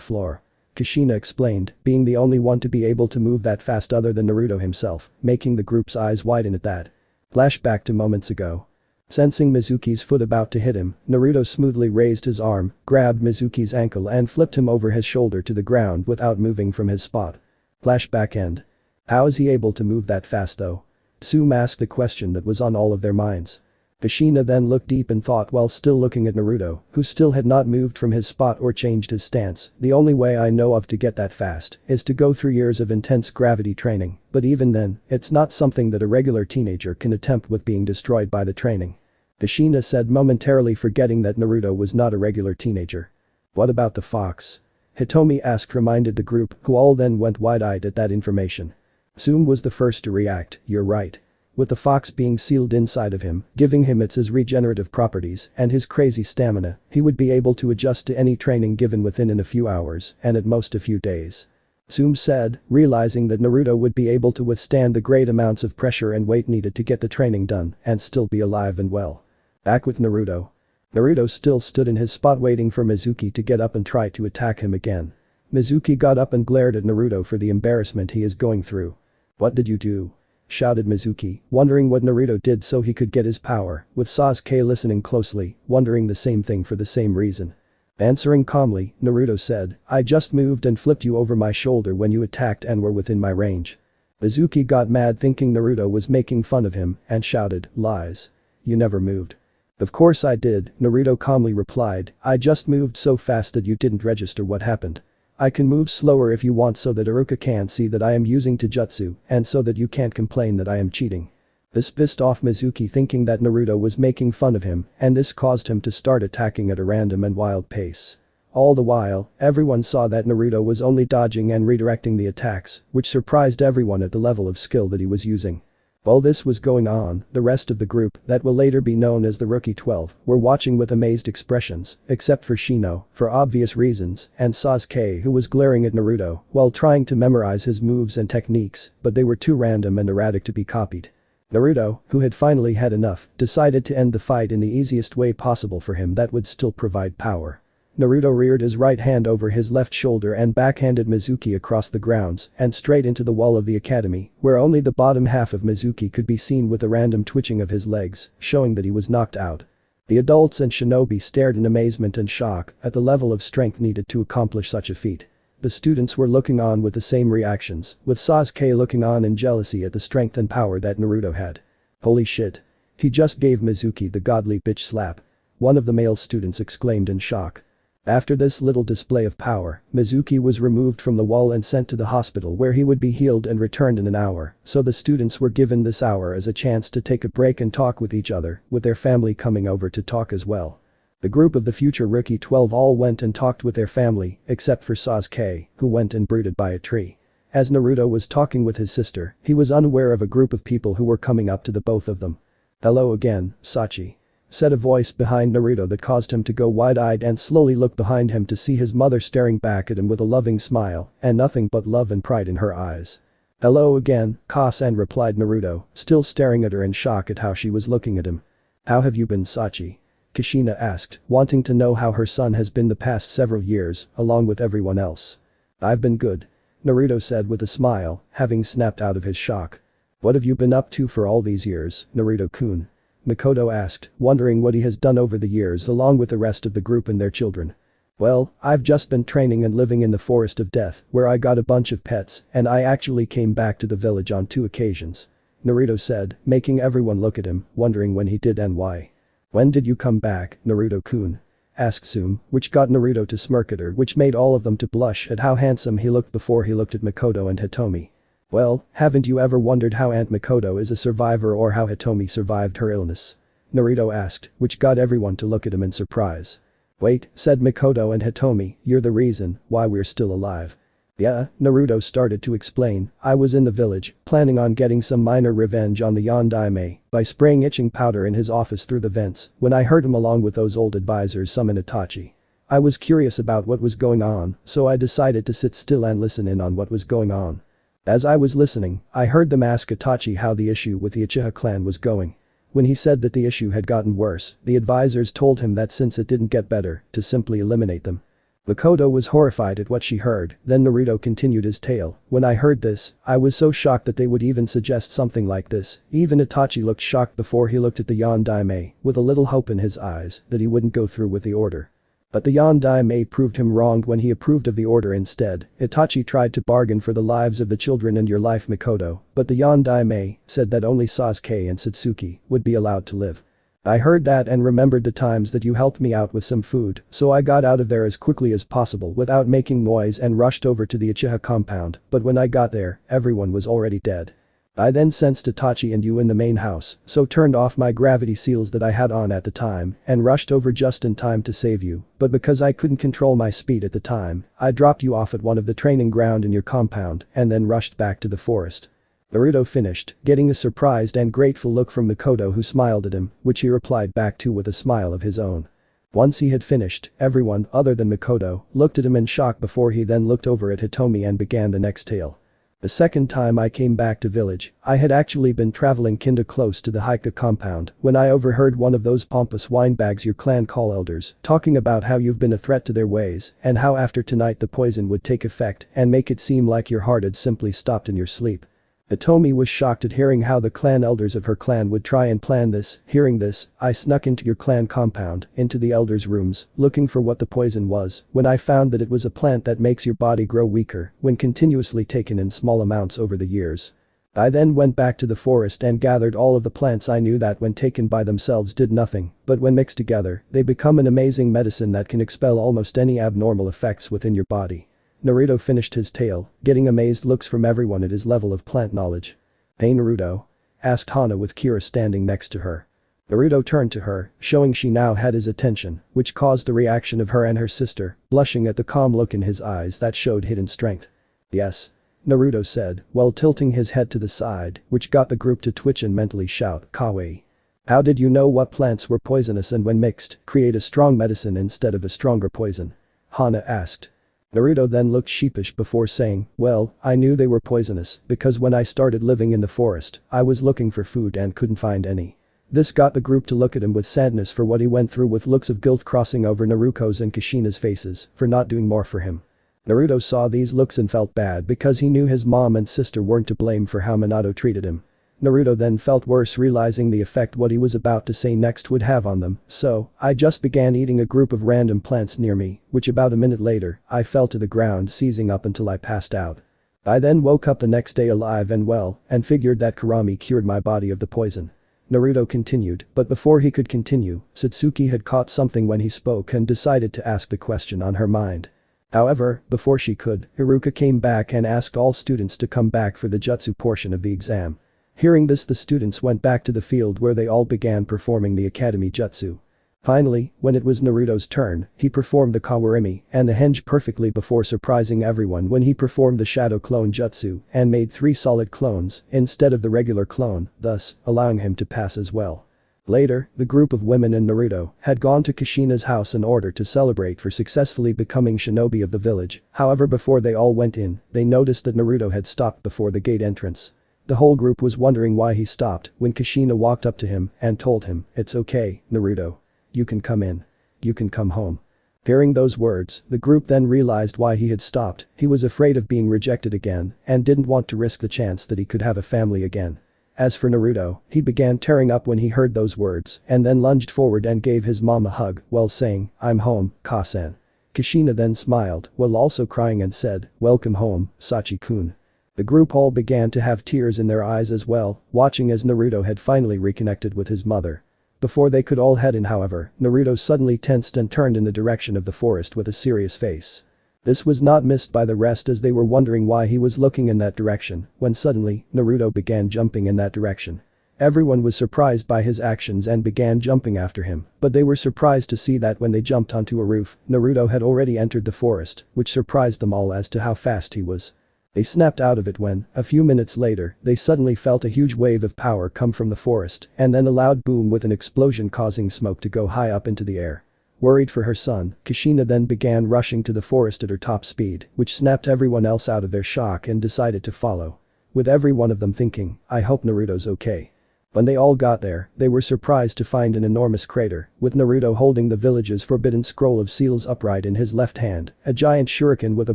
floor. Kushina explained, being the only one to be able to move that fast other than Naruto himself, making the group's eyes widen at that. Flashback to moments ago. Sensing Mizuki's foot about to hit him, Naruto smoothly raised his arm, grabbed Mizuki's ankle and flipped him over his shoulder to the ground without moving from his spot. Flashback end. How is he able to move that fast though? Tsume asked the question that was on all of their minds. Kushina then looked deep in thought while still looking at Naruto, who still had not moved from his spot or changed his stance. The only way I know of to get that fast is to go through years of intense gravity training, but even then, it's not something that a regular teenager can attempt with being destroyed by the training. Kushina said, momentarily forgetting that Naruto was not a regular teenager. What about the fox? Hitomi asked, reminded the group, who all then went wide-eyed at that information. Tsume was the first to react, you're right. With the fox being sealed inside of him, giving him its regenerative properties and his crazy stamina, he would be able to adjust to any training given within in a few hours and at most a few days. Tsume said, realizing that Naruto would be able to withstand the great amounts of pressure and weight needed to get the training done and still be alive and well. Back with Naruto. Naruto still stood in his spot waiting for Mizuki to get up and try to attack him again. Mizuki got up and glared at Naruto for the embarrassment he is going through. What did you do? Shouted Mizuki, wondering what Naruto did so he could get his power, with Sasuke listening closely, wondering the same thing for the same reason. Answering calmly, Naruto said, I just moved and flipped you over my shoulder when you attacked and were within my range. Mizuki got mad thinking Naruto was making fun of him and shouted, lies. You never moved. Of course I did, Naruto calmly replied, I just moved so fast that you didn't register what happened. I can move slower if you want so that Iruka can't see that I am using Taijutsu and so that you can't complain that I am cheating. This pissed off Mizuki thinking that Naruto was making fun of him and this caused him to start attacking at a random and wild pace. All the while, everyone saw that Naruto was only dodging and redirecting the attacks, which surprised everyone at the level of skill that he was using. While this was going on, the rest of the group, that will later be known as the Rookie 12, were watching with amazed expressions, except for Shino, for obvious reasons, and Sasuke who was glaring at Naruto while trying to memorize his moves and techniques, but they were too random and erratic to be copied. Naruto, who had finally had enough, decided to end the fight in the easiest way possible for him that would still provide power. Naruto reared his right hand over his left shoulder and backhanded Mizuki across the grounds and straight into the wall of the academy, where only the bottom half of Mizuki could be seen with a random twitching of his legs, showing that he was knocked out. The adults and shinobi stared in amazement and shock at the level of strength needed to accomplish such a feat. The students were looking on with the same reactions, with Sasuke looking on in jealousy at the strength and power that Naruto had. Holy shit. He just gave Mizuki the godly bitch slap. One of the male students exclaimed in shock. After this little display of power, Mizuki was removed from the wall and sent to the hospital where he would be healed and returned in an hour, so the students were given this hour as a chance to take a break and talk with each other, with their family coming over to talk as well. The group of the future Rookie 12 all went and talked with their family, except for Sasuke, who went and brooded by a tree. As Naruto was talking with his sister, he was unaware of a group of people who were coming up to the both of them. "Hello again, Sachi," said a voice behind Naruto that caused him to go wide-eyed and slowly look behind him to see his mother staring back at him with a loving smile and nothing but love and pride in her eyes. "Hello again, Kasan," replied Naruto, still staring at her in shock at how she was looking at him. "How have you been, Sachi?" Kushina asked, wanting to know how her son has been the past several years, along with everyone else. "I've been good," Naruto said with a smile, having snapped out of his shock. "What have you been up to for all these years, Naruto-kun?" Makoto asked, wondering what he has done over the years along with the rest of the group and their children. "Well, I've just been training and living in the Forest of Death, where I got a bunch of pets, and I actually came back to the village on 2 occasions," Naruto said, making everyone look at him, wondering when he did and why. "When did you come back, Naruto-kun?" asked Zoom, which got Naruto to smirk at her, which made all of them to blush at how handsome he looked before he looked at Makoto and Hitomi. "Well, haven't you ever wondered how Aunt Makoto is a survivor or how Hitomi survived her illness?" Naruto asked, which got everyone to look at him in surprise. "Wait," said Makoto and Hitomi, "you're the reason why we're still alive." "Yeah," Naruto started to explain, "I was in the village, planning on getting some minor revenge on the Yondaime by spraying itching powder in his office through the vents, when I heard him along with those old advisors summon Itachi. I was curious about what was going on, so I decided to sit still and listen in on what was going on. As I was listening, I heard them ask Itachi how the issue with the Uchiha clan was going. When he said that the issue had gotten worse, the advisors told him that since it didn't get better, to simply eliminate them." Makoto was horrified at what she heard, then Naruto continued his tale. "When I heard this, I was so shocked that they would even suggest something like this. Even Itachi looked shocked before he looked at the Yondaime, with a little hope in his eyes that he wouldn't go through with the order. But the Yondaime proved him wrong when he approved of the order instead. Itachi tried to bargain for the lives of the children and your life, Makoto, but the Yondaime said that only Sasuke and Satsuki would be allowed to live. I heard that and remembered the times that you helped me out with some food, so I got out of there as quickly as possible without making noise and rushed over to the Uchiha compound, but when I got there, everyone was already dead. I then sensed Itachi and you in the main house, so turned off my gravity seals that I had on at the time and rushed over just in time to save you, but because I couldn't control my speed at the time, I dropped you off at one of the training ground in your compound and then rushed back to the forest." Naruto finished, getting a surprised and grateful look from Makoto, who smiled at him, which he replied back to with a smile of his own. Once he had finished, everyone, other than Makoto, looked at him in shock before he then looked over at Hitomi and began the next tale. "The second time I came back to village, I had actually been traveling kinda close to the Haika compound when I overheard one of those pompous windbags your clan call elders talking about how you've been a threat to their ways and how after tonight the poison would take effect and make it seem like your heart had simply stopped in your sleep." Hitomi was shocked at hearing how the clan elders of her clan would try and plan this. "Hearing this, I snuck into your clan compound, into the elders' rooms, looking for what the poison was, when I found that it was a plant that makes your body grow weaker when continuously taken in small amounts over the years. I then went back to the forest and gathered all of the plants I knew that when taken by themselves did nothing, but when mixed together, they become an amazing medicine that can expel almost any abnormal effects within your body." Naruto finished his tale, getting amazed looks from everyone at his level of plant knowledge. "Hey Naruto?" asked Hana with Kira standing next to her. Naruto turned to her, showing she now had his attention, which caused the reaction of her and her sister, blushing at the calm look in his eyes that showed hidden strength. "Yes," Naruto said, while tilting his head to the side, which got the group to twitch and mentally shout, "Kawaii. How did you know what plants were poisonous and when mixed, create a strong medicine instead of a stronger poison?" Hana asked. Naruto then looked sheepish before saying, "Well, I knew they were poisonous because when I started living in the forest, I was looking for food and couldn't find any." This got the group to look at him with sadness for what he went through, with looks of guilt crossing over Naruto's and Kushina's faces for not doing more for him. Naruto saw these looks and felt bad because he knew his mom and sister weren't to blame for how Minato treated him. Naruto then felt worse realizing the effect what he was about to say next would have on them, so, I just began eating a group of random plants near me, which about a minute later, I fell to the ground seizing up until I passed out. I then woke up the next day alive and well, and figured that Kurami cured my body of the poison. Naruto continued, but before he could continue, Satsuki had caught something when he spoke and decided to ask the question on her mind. However, before she could, Iruka came back and asked all students to come back for the jutsu portion of the exam. Hearing this, the students went back to the field where they all began performing the academy jutsu. Finally, when it was Naruto's turn, he performed the Kawarimi and the Henge perfectly before surprising everyone when he performed the Shadow Clone Jutsu and made 3 solid clones instead of the regular clone, thus allowing him to pass as well. Later, the group of women and Naruto had gone to Kushina's house in order to celebrate for successfully becoming shinobi of the village, however before they all went in, they noticed that Naruto had stopped before the gate entrance. The whole group was wondering why he stopped when Kushina walked up to him and told him, "It's okay, Naruto. You can come in. You can come home." Hearing those words, the group then realized why he had stopped. He was afraid of being rejected again and didn't want to risk the chance that he could have a family again. As for Naruto, he began tearing up when he heard those words and then lunged forward and gave his mom a hug while saying, "I'm home, Ka-san." Kushina then smiled while also crying and said, "Welcome home, Sachi-kun." The group all began to have tears in their eyes as well, watching as Naruto had finally reconnected with his mother. Before they could all head in however, Naruto suddenly tensed and turned in the direction of the forest with a serious face. This was not missed by the rest as they were wondering why he was looking in that direction, when suddenly, Naruto began jumping in that direction. Everyone was surprised by his actions and began jumping after him, but they were surprised to see that when they jumped onto a roof, Naruto had already entered the forest, which surprised them all as to how fast he was. They snapped out of it when, a few minutes later, they suddenly felt a huge wave of power come from the forest and then a loud boom with an explosion causing smoke to go high up into the air. Worried for her son, Kushina then began rushing to the forest at her top speed, which snapped everyone else out of their shock and decided to follow. With every one of them thinking, "I hope Naruto's okay." When they all got there, they were surprised to find an enormous crater, with Naruto holding the village's forbidden scroll of seals upright in his left hand, a giant shuriken with a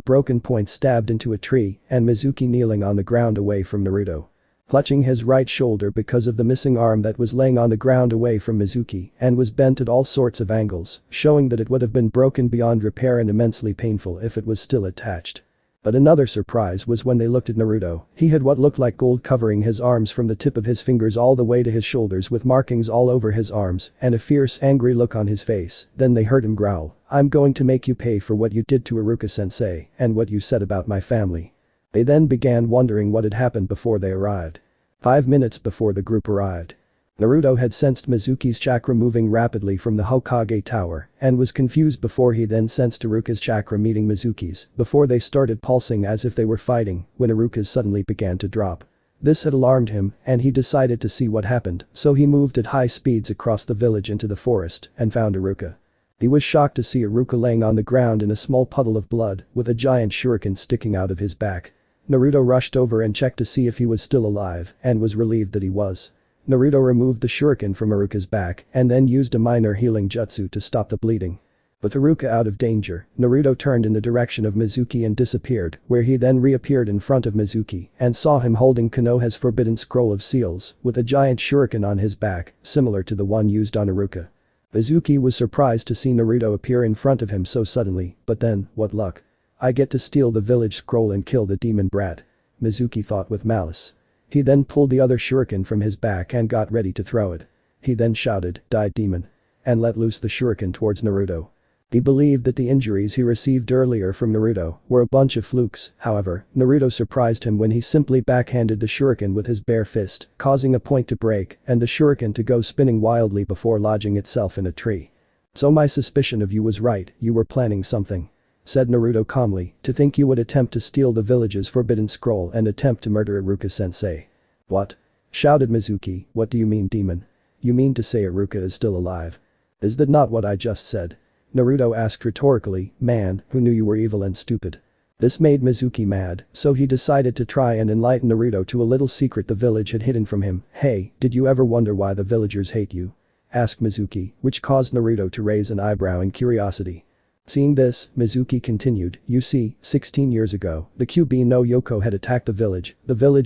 broken point stabbed into a tree, and Mizuki kneeling on the ground away from Naruto. Clutching his right shoulder because of the missing arm that was laying on the ground away from Mizuki and was bent at all sorts of angles, showing that it would have been broken beyond repair and immensely painful if it was still attached. But another surprise was when they looked at Naruto. He had what looked like gold covering his arms from the tip of his fingers all the way to his shoulders with markings all over his arms and a fierce angry look on his face. Then they heard him growl, "I'm going to make you pay for what you did to Iruka-sensei and what you said about my family." They then began wondering what had happened before they arrived. 5 minutes before the group arrived, Naruto had sensed Mizuki's chakra moving rapidly from the Hokage tower and was confused before he then sensed Iruka's chakra meeting Mizuki's before they started pulsing as if they were fighting when Iruka's suddenly began to drop. This had alarmed him and he decided to see what happened, so he moved at high speeds across the village into the forest and found Iruka. He was shocked to see Iruka laying on the ground in a small puddle of blood with a giant shuriken sticking out of his back. Naruto rushed over and checked to see if he was still alive and was relieved that he was. Naruto removed the shuriken from Iruka's back and then used a minor healing jutsu to stop the bleeding. With Iruka out of danger, Naruto turned in the direction of Mizuki and disappeared, where he then reappeared in front of Mizuki and saw him holding Konoha's forbidden scroll of seals with a giant shuriken on his back, similar to the one used on Iruka. Mizuki was surprised to see Naruto appear in front of him so suddenly, but then, what luck. "I get to steal the village scroll and kill the demon brat," Mizuki thought with malice. He then pulled the other shuriken from his back and got ready to throw it. He then shouted, "Die demon," and let loose the shuriken towards Naruto. He believed that the injuries he received earlier from Naruto were a bunch of flukes, however, Naruto surprised him when he simply backhanded the shuriken with his bare fist, causing a point to break and the shuriken to go spinning wildly before lodging itself in a tree. "So my suspicion of you was right, you were planning something," said Naruto calmly, "to think you would attempt to steal the village's forbidden scroll and attempt to murder Iruka-sensei." "What?" shouted Mizuki, "What do you mean demon? You mean to say Iruka is still alive? Is that not what I just said?" Naruto asked rhetorically, "Man, who knew you were evil and stupid?" This made Mizuki mad, so he decided to try and enlighten Naruto to a little secret the village had hidden from him. "Hey, did you ever wonder why the villagers hate you?" asked Mizuki, which caused Naruto to raise an eyebrow in curiosity. Seeing this, Mizuki continued, you see, 16 years ago, the Kyuubi no Yoko had attacked the village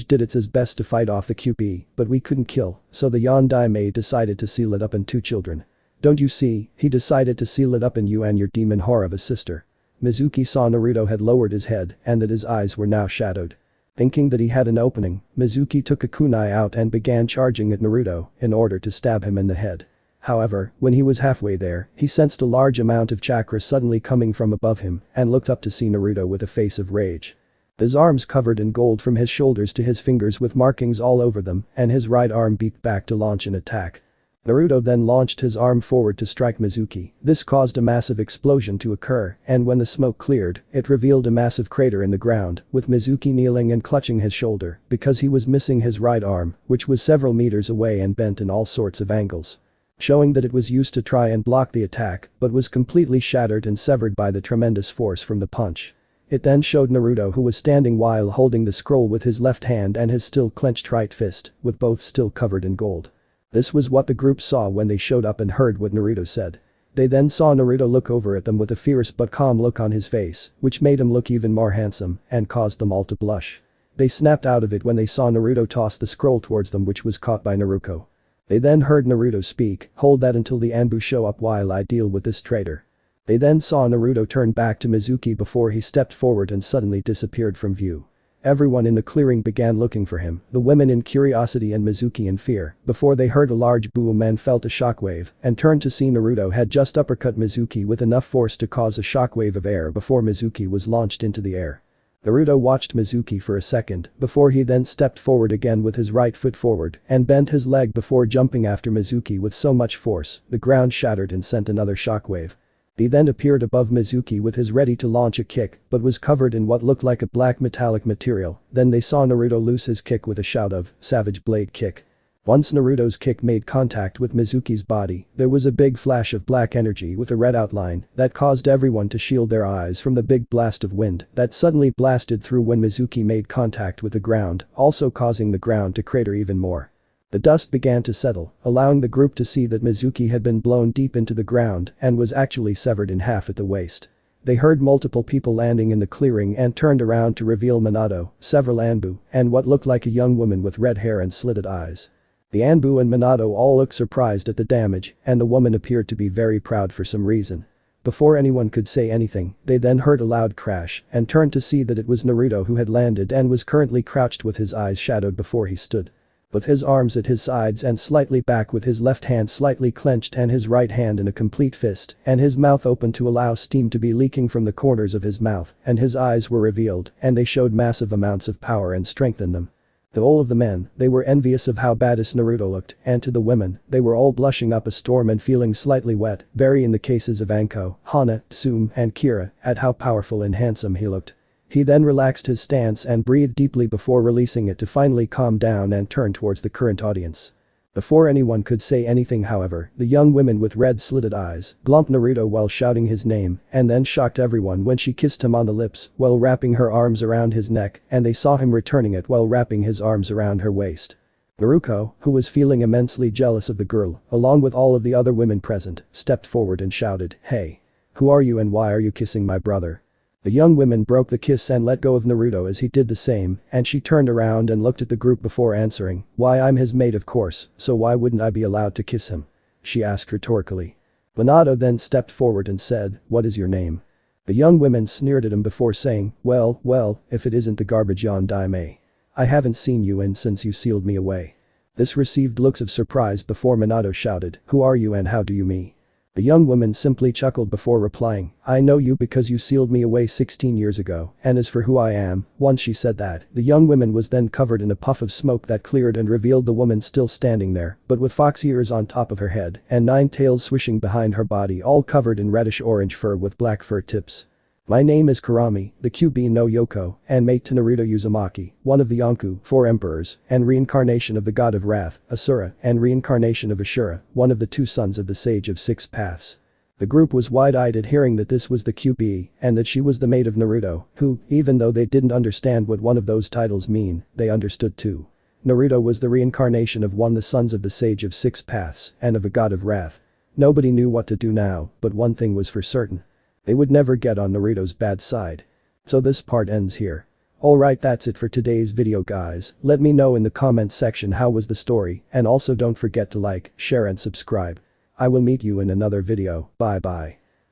did its best to fight off the Kyuubi, but we couldn't kill, so the Yondaime decided to seal it up in 2 children. Don't you see, he decided to seal it up in you and your demon whore of a sister. Mizuki saw Naruto had lowered his head and that his eyes were now shadowed. Thinking that he had an opening, Mizuki took a kunai out and began charging at Naruto in order to stab him in the head. However, when he was halfway there, he sensed a large amount of chakra suddenly coming from above him and looked up to see Naruto with a face of rage. His arms covered in gold from his shoulders to his fingers with markings all over them and his right arm beat back to launch an attack. Naruto then launched his arm forward to strike Mizuki. This caused a massive explosion to occur and when the smoke cleared, it revealed a massive crater in the ground with Mizuki kneeling and clutching his shoulder because he was missing his right arm, which was several meters away and bent in all sorts of angles. Showing that it was used to try and block the attack but was completely shattered and severed by the tremendous force from the punch. It then showed Naruto who was standing while holding the scroll with his left hand and his still clenched right fist, with both still covered in gold. This was what the group saw when they showed up and heard what Naruto said. They then saw Naruto look over at them with a fierce but calm look on his face, which made him look even more handsome and caused them all to blush. They snapped out of it when they saw Naruto toss the scroll towards them, which was caught by Naruto. They then heard Naruto speak, hold that until the Anbu show up while I deal with this traitor. They then saw Naruto turn back to Mizuki before he stepped forward and suddenly disappeared from view. Everyone in the clearing began looking for him, the women in curiosity and Mizuki in fear, before they heard a large boom and felt a shockwave and turned to see Naruto had just uppercut Mizuki with enough force to cause a shockwave of air before Mizuki was launched into the air. Naruto watched Mizuki for a second before he then stepped forward again with his right foot forward and bent his leg before jumping after Mizuki with so much force, the ground shattered and sent another shockwave. He then appeared above Mizuki with his ready to launch a kick but was covered in what looked like a black metallic material, then they saw Naruto loose his kick with a shout of, Savage Blade Kick. Once Naruto's kick made contact with Mizuki's body, there was a big flash of black energy with a red outline that caused everyone to shield their eyes from the big blast of wind that suddenly blasted through when Mizuki made contact with the ground, also causing the ground to crater even more. The dust began to settle, allowing the group to see that Mizuki had been blown deep into the ground and was actually severed in half at the waist. They heard multiple people landing in the clearing and turned around to reveal Minato, several Anbu, and what looked like a young woman with red hair and slitted eyes. The Anbu and Minato all looked surprised at the damage and the woman appeared to be very proud for some reason. Before anyone could say anything, they then heard a loud crash and turned to see that it was Naruto who had landed and was currently crouched with his eyes shadowed before he stood. With his arms at his sides and slightly back with his left hand slightly clenched and his right hand in a complete fist and his mouth open to allow steam to be leaking from the corners of his mouth and his eyes were revealed and they showed massive amounts of power and strength in them. To all of the men, they were envious of how badass Naruto looked, and to the women, they were all blushing up a storm and feeling slightly wet, very in the cases of Anko, Hana, Tsume, and Kira, at how powerful and handsome he looked. He then relaxed his stance and breathed deeply before releasing it to finally calm down and turn towards the current audience. Before anyone could say anything however, the young woman with red slitted eyes glumped Naruto while shouting his name and then shocked everyone when she kissed him on the lips while wrapping her arms around his neck and they saw him returning it while wrapping his arms around her waist. Naruto, who was feeling immensely jealous of the girl, along with all of the other women present, stepped forward and shouted, "Hey! Who are you and why are you kissing my brother?" The young woman broke the kiss and let go of Naruto as he did the same and she turned around and looked at the group before answering, "Why, I'm his mate of course, so why wouldn't I be allowed to kiss him?" she asked rhetorically. Minato then stepped forward and said, "What is your name?" The young women sneered at him before saying, well, if it isn't the garbage Yondaime. I haven't seen you in since you sealed me away." This received looks of surprise before Minato shouted, "Who are you and how do you me?" The young woman simply chuckled before replying, "I know you because you sealed me away 16 years ago, and as for who I am," once she said that, the young woman was then covered in a puff of smoke that cleared and revealed the woman still standing there, but with fox ears on top of her head and 9 tails swishing behind her body all covered in reddish-orange fur with black fur tips. "My name is Kurami, the Kyuubi no Yoko, and mate to Naruto Uzumaki, one of the Yonku, 4 emperors, and reincarnation of the god of wrath, Asura, and reincarnation of Ashura, one of the 2 sons of the sage of 6 paths." The group was wide-eyed at hearing that this was the Kyuubi and that she was the mate of Naruto, who, even though they didn't understand what one of those titles mean, they understood too. Naruto was the reincarnation of one of the sons of the sage of 6 paths and of a god of wrath. Nobody knew what to do now, but one thing was for certain. They would never get on Naruto's bad side. So this part ends here. Alright, that's it for today's video guys. Let me know in the comments section how was the story, and also don't forget to like, share and subscribe. I will meet you in another video. Bye bye.